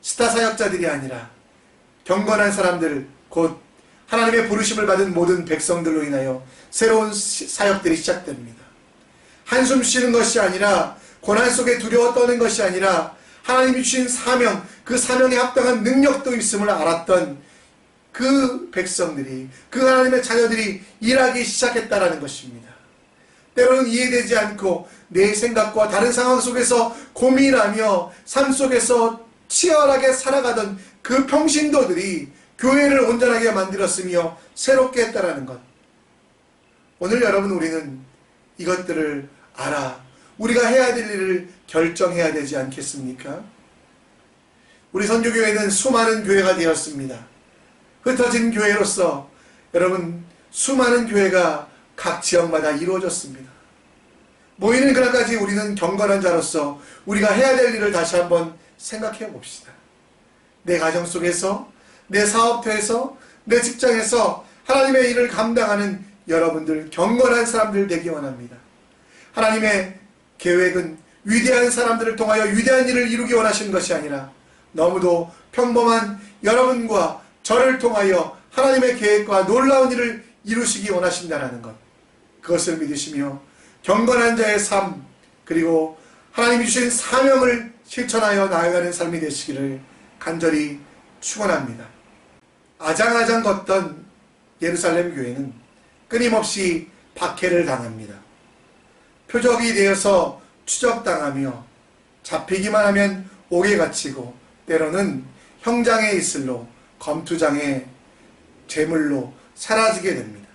스타 사역자들이 아니라 경건한 사람들, 곧 하나님의 부르심을 받은 모든 백성들로 인하여 새로운 사역들이 시작됩니다. 한숨 쉬는 것이 아니라, 고난 속에 두려워 떠는 것이 아니라 하나님이 주신 사명, 그 사명에 합당한 능력도 있음을 알았던 그 백성들이, 그 하나님의 자녀들이 일하기 시작했다라는 것입니다. 때로는 이해되지 않고 내 생각과 다른 상황 속에서 고민하며 삶 속에서 치열하게 살아가던 그 평신도들이 교회를 온전하게 만들었으며 새롭게 했다라는 것. 오늘 여러분, 우리는 이것들을 알아 우리가 해야 될 일을 결정해야 되지 않겠습니까? 우리 선교교회는 수많은 교회가 되었습니다. 흩어진 교회로서 여러분, 수많은 교회가 각 지역마다 이루어졌습니다. 모이는 그날까지 우리는 경건한 자로서 우리가 해야 될 일을 다시 한번 생각해 봅시다. 내 가정 속에서, 내 사업터에서, 내 직장에서 하나님의 일을 감당하는 여러분들, 경건한 사람들 되기 원합니다. 하나님의 계획은 위대한 사람들을 통하여 위대한 일을 이루기 원하시는 것이 아니라 너무도 평범한 여러분과 저를 통하여 하나님의 계획과 놀라운 일을 이루시기 원하신다는 것, 그것을 믿으시며 경건한 자의 삶, 그리고 하나님이 주신 사명을 실천하여 나아가는 삶이 되시기를 간절히 축원합니다. 아장아장 걷던 예루살렘 교회는 끊임없이 박해를 당합니다. 표적이 되어서 추적당하며 잡히기만 하면 옥에 갇히고 때로는 형장의 이슬로, 검투장의 제물로 사라지게 됩니다.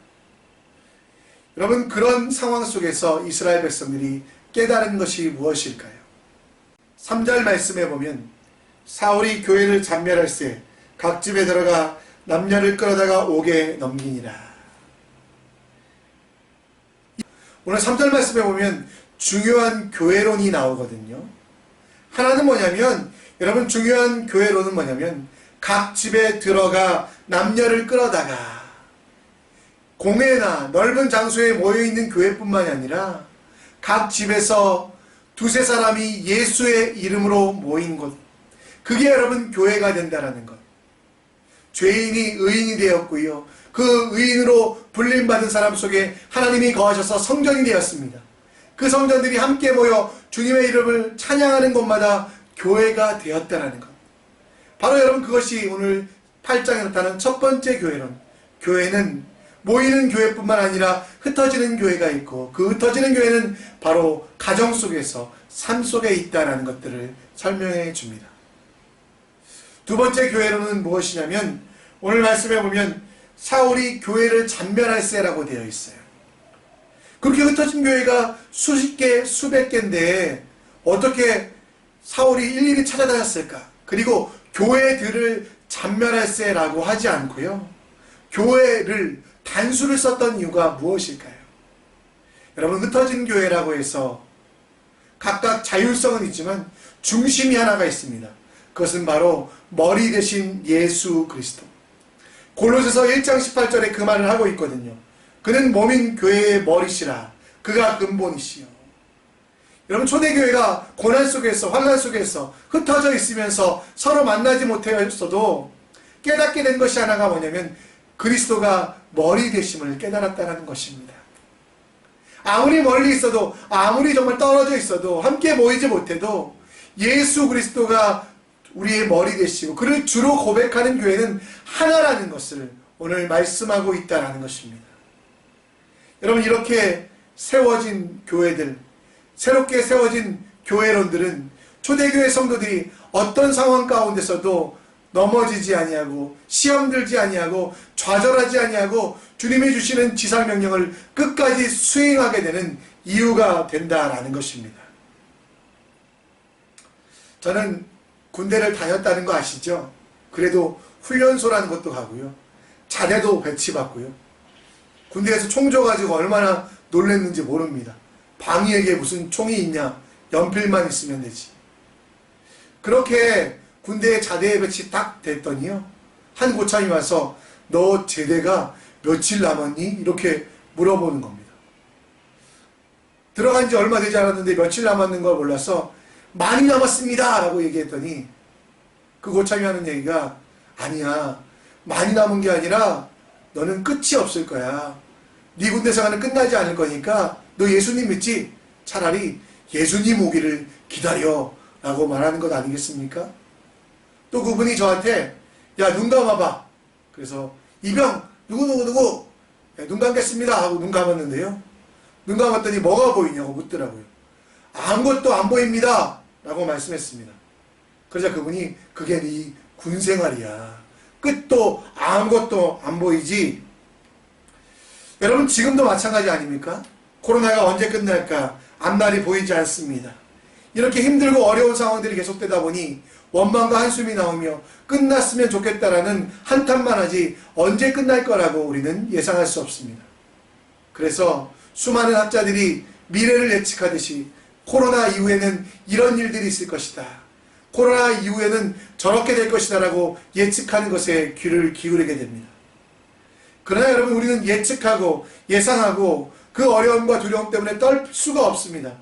여러분, 그런 상황 속에서 이스라엘 백성들이 깨달은 것이 무엇일까요? 3절 말씀에 보면 사울이 교회를 잔멸할세 각 집에 들어가 남녀를 끌어다가 옥에 넘기니라. 오늘 3절 말씀에 보면 중요한 교회론이 나오거든요. 하나는 뭐냐면, 여러분, 중요한 교회론은 뭐냐면 각 집에 들어가 남녀를 끌어다가, 공회나 넓은 장소에 모여있는 교회뿐만이 아니라 각 집에서 두세 사람이 예수의 이름으로 모인 곳, 그게 여러분 교회가 된다라는 것. 죄인이 의인이 되었고요, 그 의인으로 불림받은 사람 속에 하나님이 거하셔서 성전이 되었습니다. 그 성전들이 함께 모여 주님의 이름을 찬양하는 곳마다 교회가 되었다라는 것. 바로 여러분 그것이 오늘 8장에 나타나는 첫 번째 교회론. 교회는 모이는 교회뿐만 아니라 흩어지는 교회가 있고, 그 흩어지는 교회는 바로 가정 속에서, 삶 속에 있다라는 것들을 설명해 줍니다. 두 번째 교회론은 무엇이냐면, 오늘 말씀에 보면 사울이 교회를 잔멸할세라고 되어 있어요. 그렇게 흩어진 교회가 수십 개, 수백 개인데 어떻게 사울이 일일이 찾아다녔을까? 그리고 교회들을 잔멸할세라고 하지 않고요, 교회를 단수를 썼던 이유가 무엇일까요? 여러분, 흩어진 교회라고 해서 각각 자율성은 있지만 중심이 하나가 있습니다. 그것은 바로 머리 대신 예수 그리스도. 골로새서 1장 18절에 그 말을 하고 있거든요. 그는 몸인 교회의 머리시라. 그가 근본이시요. 여러분, 초대교회가 고난 속에서, 환난 속에서 흩어져 있으면서 서로 만나지 못하였어도 깨닫게 된 것이 하나가 뭐냐면 그리스도가 머리 되심을 깨달았다는 것입니다. 아무리 멀리 있어도, 아무리 정말 떨어져 있어도, 함께 모이지 못해도 예수 그리스도가 우리의 머리 되시고 그를 주로 고백하는 교회는 하나라는 것을 오늘 말씀하고 있다는 것입니다. 여러분, 이렇게 세워진 교회들, 새롭게 세워진 교회론들은 초대교회 성도들이 어떤 상황 가운데서도 넘어지지 아니하고, 시험 들지 아니하고, 좌절하지 아니하고 주님이 주시는 지상명령을 끝까지 수행하게 되는 이유가 된다라는 것입니다. 저는 군대를 다녔다는 거 아시죠? 그래도 훈련소라는 것도 가고요, 자대도 배치받고요, 군대에서 총 줘가지고 얼마나 놀랬는지 모릅니다. 방위에게 무슨 총이 있냐, 연필만 있으면 되지. 그렇게 군대에 자대에 배치 딱 됐더니요, 한 고참이 와서 너 제대가 며칠 남았니? 이렇게 물어보는 겁니다. 들어간 지 얼마 되지 않았는데 며칠 남았는 걸 몰라서 많이 남았습니다 라고 얘기했더니 그 고참이 하는 얘기가, 아니야, 많이 남은 게 아니라 너는 끝이 없을 거야. 네 군대 생활은 끝나지 않을 거니까 너 예수님 믿지? 차라리 예수님 오기를 기다려 라고 말하는 것 아니겠습니까? 또 그분이 저한테, 야, 눈 감아봐. 그래서 이병 누구누구누구 눈 감겠습니다 하고 눈 감았는데요, 눈 감았더니 뭐가 보이냐고 묻더라고요. 아무것도 안 보입니다 라고 말씀했습니다. 그러자 그분이, 그게 네 군생활이야. 끝도 아무것도 안 보이지. 여러분, 지금도 마찬가지 아닙니까? 코로나가 언제 끝날까 앞날이 보이지 않습니다. 이렇게 힘들고 어려운 상황들이 계속되다 보니 원망과 한숨이 나오며 끝났으면 좋겠다라는 한탄만 하지 언제 끝날 거라고 우리는 예상할 수 없습니다. 그래서 수많은 학자들이 미래를 예측하듯이 코로나 이후에는 이런 일들이 있을 것이다, 코로나 이후에는 저렇게 될 것이다 라고 예측하는 것에 귀를 기울이게 됩니다. 그러나 여러분, 우리는 예측하고 예상하고 그 어려움과 두려움 때문에 떨 수가 없습니다.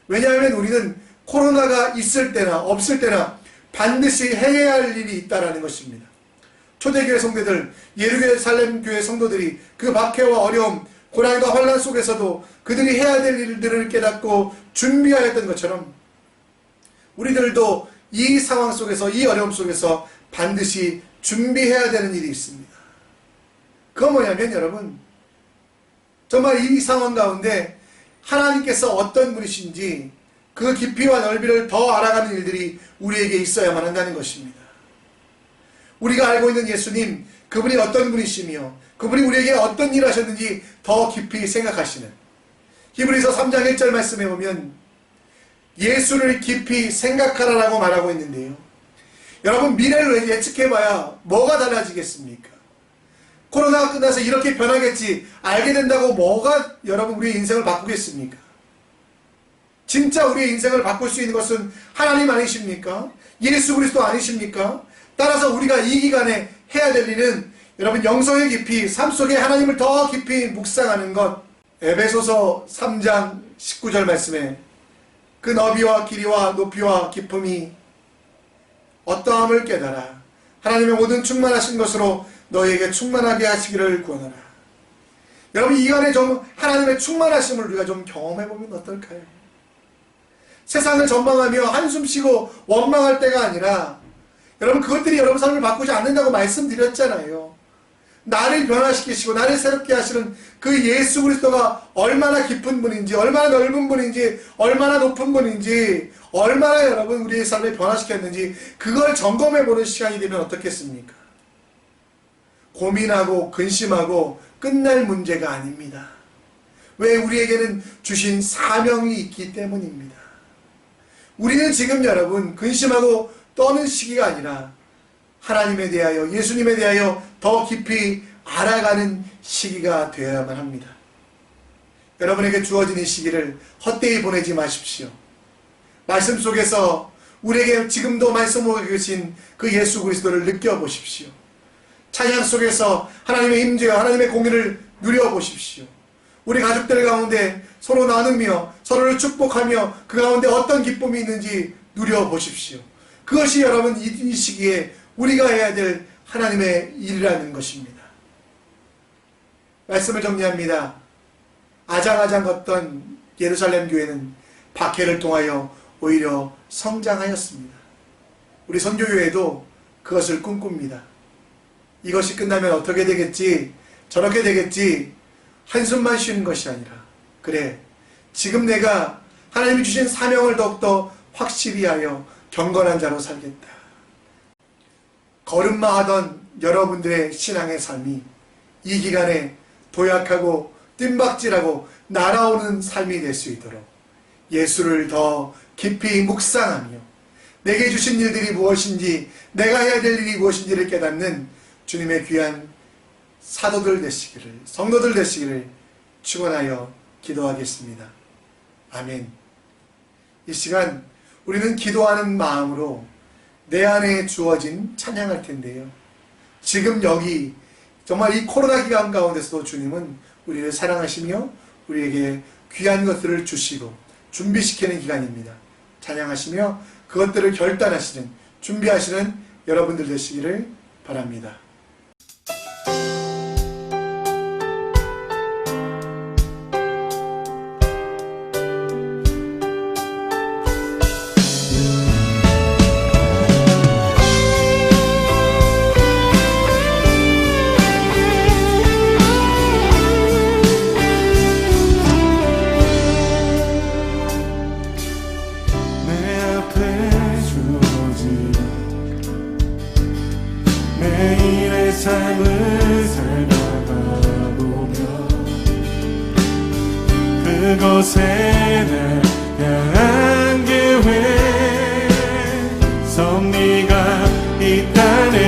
왜냐하면 우리는 코로나가 있을 때나 없을 때나 반드시 해야 할 일이 있다는 것입니다. 초대교회 성도들, 예루살렘 교회 성도들이 그 박해와 어려움, 고난과 환난 속에서도 그들이 해야 될 일들을 깨닫고 준비하였던 것처럼 우리들도 이 상황 속에서, 이 어려움 속에서 반드시 준비해야 되는 일이 있습니다. 그건 뭐냐면 여러분, 정말 이 상황 가운데 하나님께서 어떤 분이신지 그 깊이와 넓이를 더 알아가는 일들이 우리에게 있어야만 한다는 것입니다. 우리가 알고 있는 예수님, 그분이 어떤 분이시며 그분이 우리에게 어떤 일을 하셨는지 더 깊이 생각하시는, 히브리서 3장 1절 말씀에 보면 예수를 깊이 생각하라라고 말하고 있는데요, 여러분, 미래를 예측해봐야 뭐가 달라지겠습니까? 코로나가 끝나서 이렇게 변하겠지 알게 된다고 뭐가 여러분 우리의 인생을 바꾸겠습니까? 진짜 우리의 인생을 바꿀 수 있는 것은 하나님 아니십니까? 예수 그리스도 아니십니까? 따라서 우리가 이 기간에 해야 될 일은 여러분, 영성의 깊이, 삶 속에 하나님을 더 깊이 묵상하는 것. 에베소서 3장 19절 말씀에 그 너비와 길이와 높이와 깊음이 어떠함을 깨달아 하나님의 모든 충만하신 것으로 너희에게 충만하게 하시기를 구하노라. 여러분, 이간의 좀 하나님의 충만하심을 우리가 좀 경험해보면 어떨까요? 세상을 전망하며 한숨 쉬고 원망할 때가 아니라, 여러분, 그것들이 여러분 삶을 바꾸지 않는다고 말씀드렸잖아요. 나를 변화시키시고 나를 새롭게 하시는 그 예수 그리스도가 얼마나 깊은 분인지, 얼마나 넓은 분인지, 얼마나 높은 분인지, 얼마나 여러분 우리의 삶을 변화시켰는지 그걸 점검해보는 시간이 되면 어떻겠습니까? 고민하고 근심하고 끝날 문제가 아닙니다. 왜? 우리에게는 주신 사명이 있기 때문입니다. 우리는 지금 여러분 근심하고 떠는 시기가 아니라 하나님에 대하여, 예수님에 대하여 더 깊이 알아가는 시기가 되어야만 합니다. 여러분에게 주어진 이 시기를 헛되이 보내지 마십시오. 말씀 속에서 우리에게 지금도 말씀하고 계신 그 예수 그리스도를 느껴보십시오. 찬양 속에서 하나님의 임재와 하나님의 공의를 누려보십시오. 우리 가족들 가운데 서로 나누며 서로를 축복하며 그 가운데 어떤 기쁨이 있는지 누려보십시오. 그것이 여러분 이 시기에 우리가 해야 될 하나님의 일이라는 것입니다. 말씀을 정리합니다. 아장아장 걷던 예루살렘 교회는 박해를 통하여 오히려 성장하였습니다. 우리 선교교회도 그것을 꿈꿉니다. 이것이 끝나면 어떻게 되겠지, 저렇게 되겠지, 한숨만 쉬는 것이 아니라, 그래, 지금 내가 하나님이 주신 사명을 더욱더 확실히 하여 경건한 자로 살겠다. 걸음마 하던 여러분들의 신앙의 삶이 이 기간에 도약하고 뜀박질하고 날아오는 삶이 될 수 있도록 예수를 더 깊이 묵상하며 내게 주신 일들이 무엇인지, 내가 해야 될 일이 무엇인지를 깨닫는 주님의 귀한 사도들 되시기를, 성도들 되시기를 축원하여 기도하겠습니다. 아멘. 이 시간 우리는 기도하는 마음으로 내 안에 주어진 찬양할 텐데요. 지금 여기 정말 이 코로나 기간 가운데서도 주님은 우리를 사랑하시며 우리에게 귀한 것들을 주시고 준비시키는 기간입니다. 찬양하시며 그것들을 결단하시는, 준비하시는 여러분들 되시기를 바랍니다. 매일의 삶을 살다가 보면 그곳에 날 향한 계획 섭리가 있다네.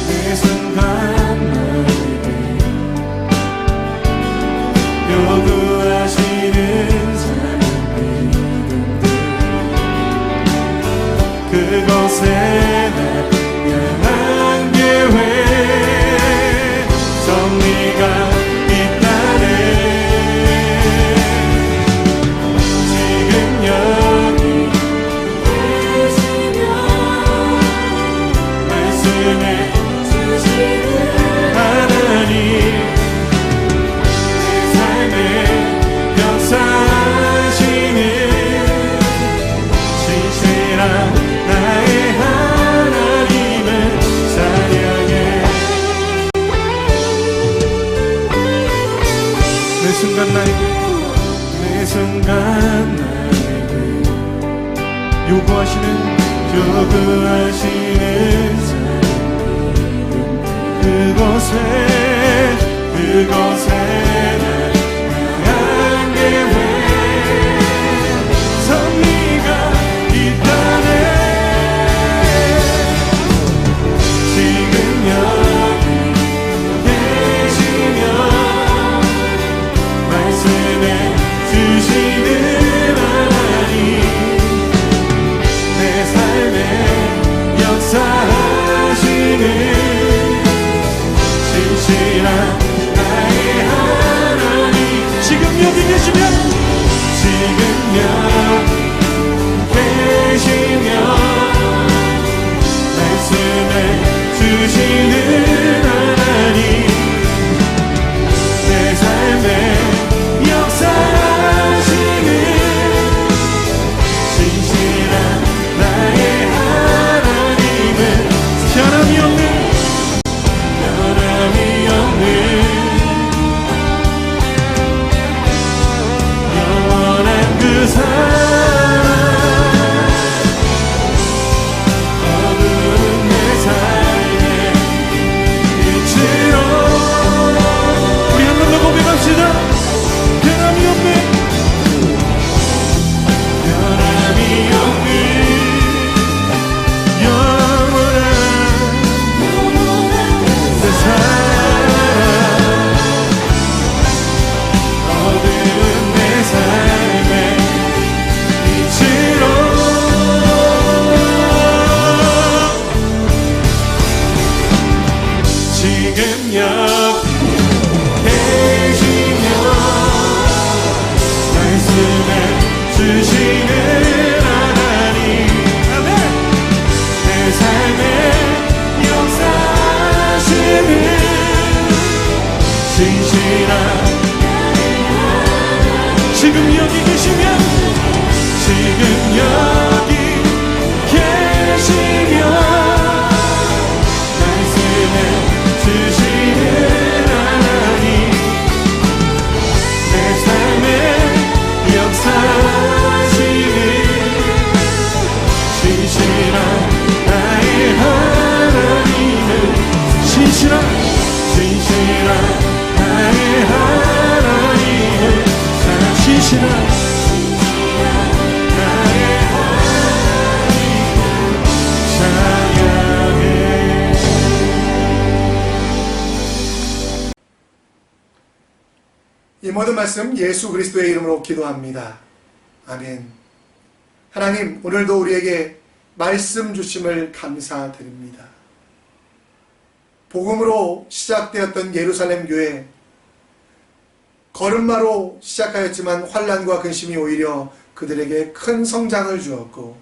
그 순간 나에게 요구하시는 삶의 믿음들, 그곳에 날 향한 계획 섭리가 있다네. 지금 여기 계시며 말씀해 주시는 하나님, 내 삶에 역사하시는 신실한 나의 하나님을 찬양해. 매 순간 나에게 요구하시는 삶, 그곳에 날 향한 계획 섭리가 있다네. 지금 여기 계시며 말씀해 주시는 하나님, 내 삶에 역사하시는 신실한 나의 하나님, 지금 여기 계시면 지금 여기 계시며 말씀해 주시는 하나님 내 삶에 역사하시는 신실한 지금 여기 계시면 지금 여기 계시면 말씀해 주시는 하나님 내 삶에 역사하시는 신실한 나의 하나님은 신실한 나의 하나님은 신실한 나의 하나님을 찬양해. 이 모든 말씀 예수 그리스도의 이름으로 기도합니다. 아멘. 하나님, 오늘도 우리에게 말씀 주심을 감사드립니다. 복음으로 시작되었던 예루살렘 교회, 걸음마로 시작하였지만 환난과 근심이 오히려 그들에게 큰 성장을 주었고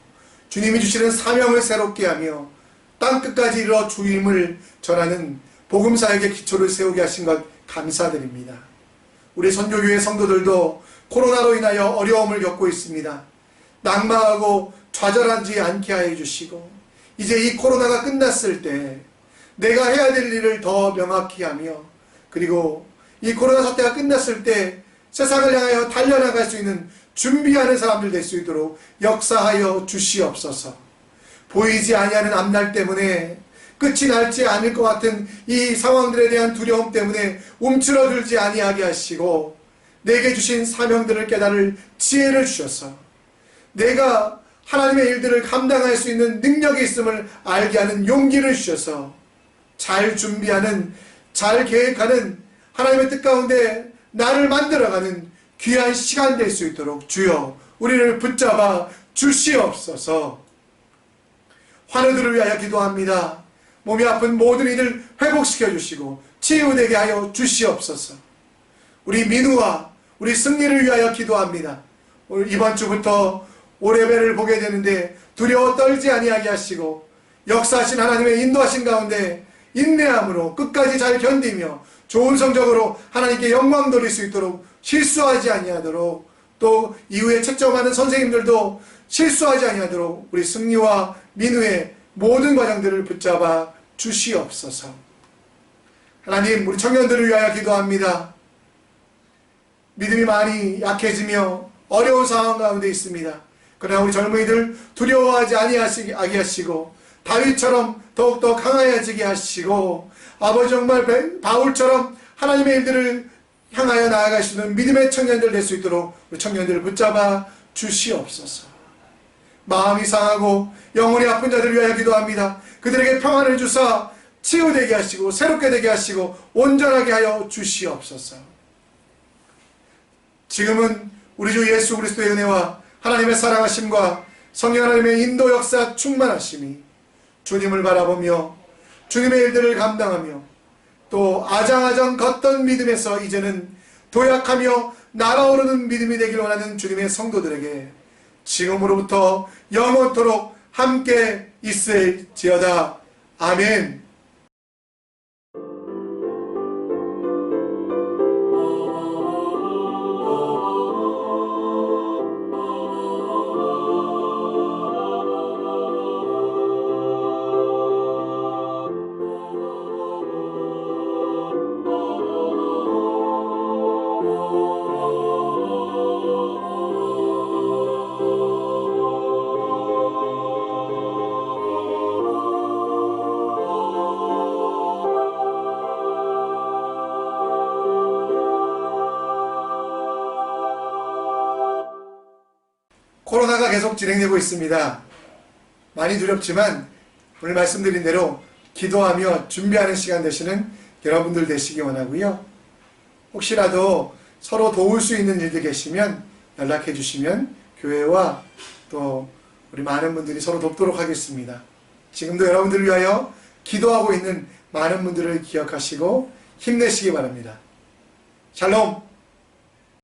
주님이 주시는 사명을 새롭게 하며 땅끝까지 이르러 주임을 전하는 복음사역의 기초를 세우게 하신 것 감사드립니다. 우리 선교교회 성도들도 코로나로 인하여 어려움을 겪고 있습니다. 낙망하고 좌절하지 않게 하여 주시고 이제 이 코로나가 끝났을 때 내가 해야 될 일을 더 명확히 하며 그리고 이 코로나 사태가 끝났을 때 세상을 향하여 달려나갈 수 있는 준비하는 사람들 될 수 있도록 역사하여 주시옵소서. 보이지 아니하는 앞날 때문에 끝이 날지 않을 것 같은 이 상황들에 대한 두려움 때문에 움츠러들지 아니하게 하시고 내게 주신 사명들을 깨달을 지혜를 주셔서 내가 하나님의 일들을 감당할 수 있는 능력이 있음을 알게 하는 용기를 주셔서 잘 준비하는, 잘 계획하는 하나님의 뜻 가운데 나를 만들어가는 귀한 시간 될 수 있도록 주여 우리를 붙잡아 주시옵소서. 환우들을 위하여 기도합니다. 몸이 아픈 모든 이들 회복시켜 주시고 치유되게 하여 주시옵소서. 우리 민우와 우리 승리를 위하여 기도합니다. 이번 주부터 5레벨을 보게 되는데 두려워 떨지 아니하게 하시고 역사하신 하나님의 인도하신 가운데 인내함으로 끝까지 잘 견디며 좋은 성적으로 하나님께 영광 돌릴 수 있도록 실수하지 아니하도록 또 이후에 채점하는 선생님들도 실수하지 아니하도록 우리 승리와 민우의 모든 과정들을 붙잡아 주시옵소서. 하나님, 우리 청년들을 위하여 기도합니다. 믿음이 많이 약해지며 어려운 상황 가운데 있습니다. 그러나 우리 젊은이들 두려워하지 아니하게 하시고 다윗처럼 더욱더 강하여지게 하시고 아버지 정말 바울처럼 하나님의 일들을 향하여 나아가시는 믿음의 청년들 될 수 있도록 우리 청년들을 붙잡아 주시옵소서. 마음이 상하고 영혼이 아픈 자들을 위하여 기도합니다. 그들에게 평안을 주사 치유되게 하시고 새롭게 되게 하시고 온전하게 하여 주시옵소서. 지금은 우리 주 예수 그리스도의 은혜와 하나님의 사랑하심과 성령 하나님의 인도 역사 충만하심이 주님을 바라보며 주님의 일들을 감당하며 또 아장아장 걷던 믿음에서 이제는 도약하며 날아오르는 믿음이 되길 원하는 주님의 성도들에게 지금으로부터 영원토록 함께 있을지어다. 아멘. 코로나가 계속 진행되고 있습니다. 많이 두렵지만 오늘 말씀드린 대로 기도하며 준비하는 시간 되시는 여러분들 되시기 원하고요. 혹시라도 서로 도울 수 있는 일들 계시면 연락해 주시면 교회와 또 우리 많은 분들이 서로 돕도록 하겠습니다. 지금도 여러분들을 위하여 기도하고 있는 많은 분들을 기억하시고 힘내시기 바랍니다. 샬롬.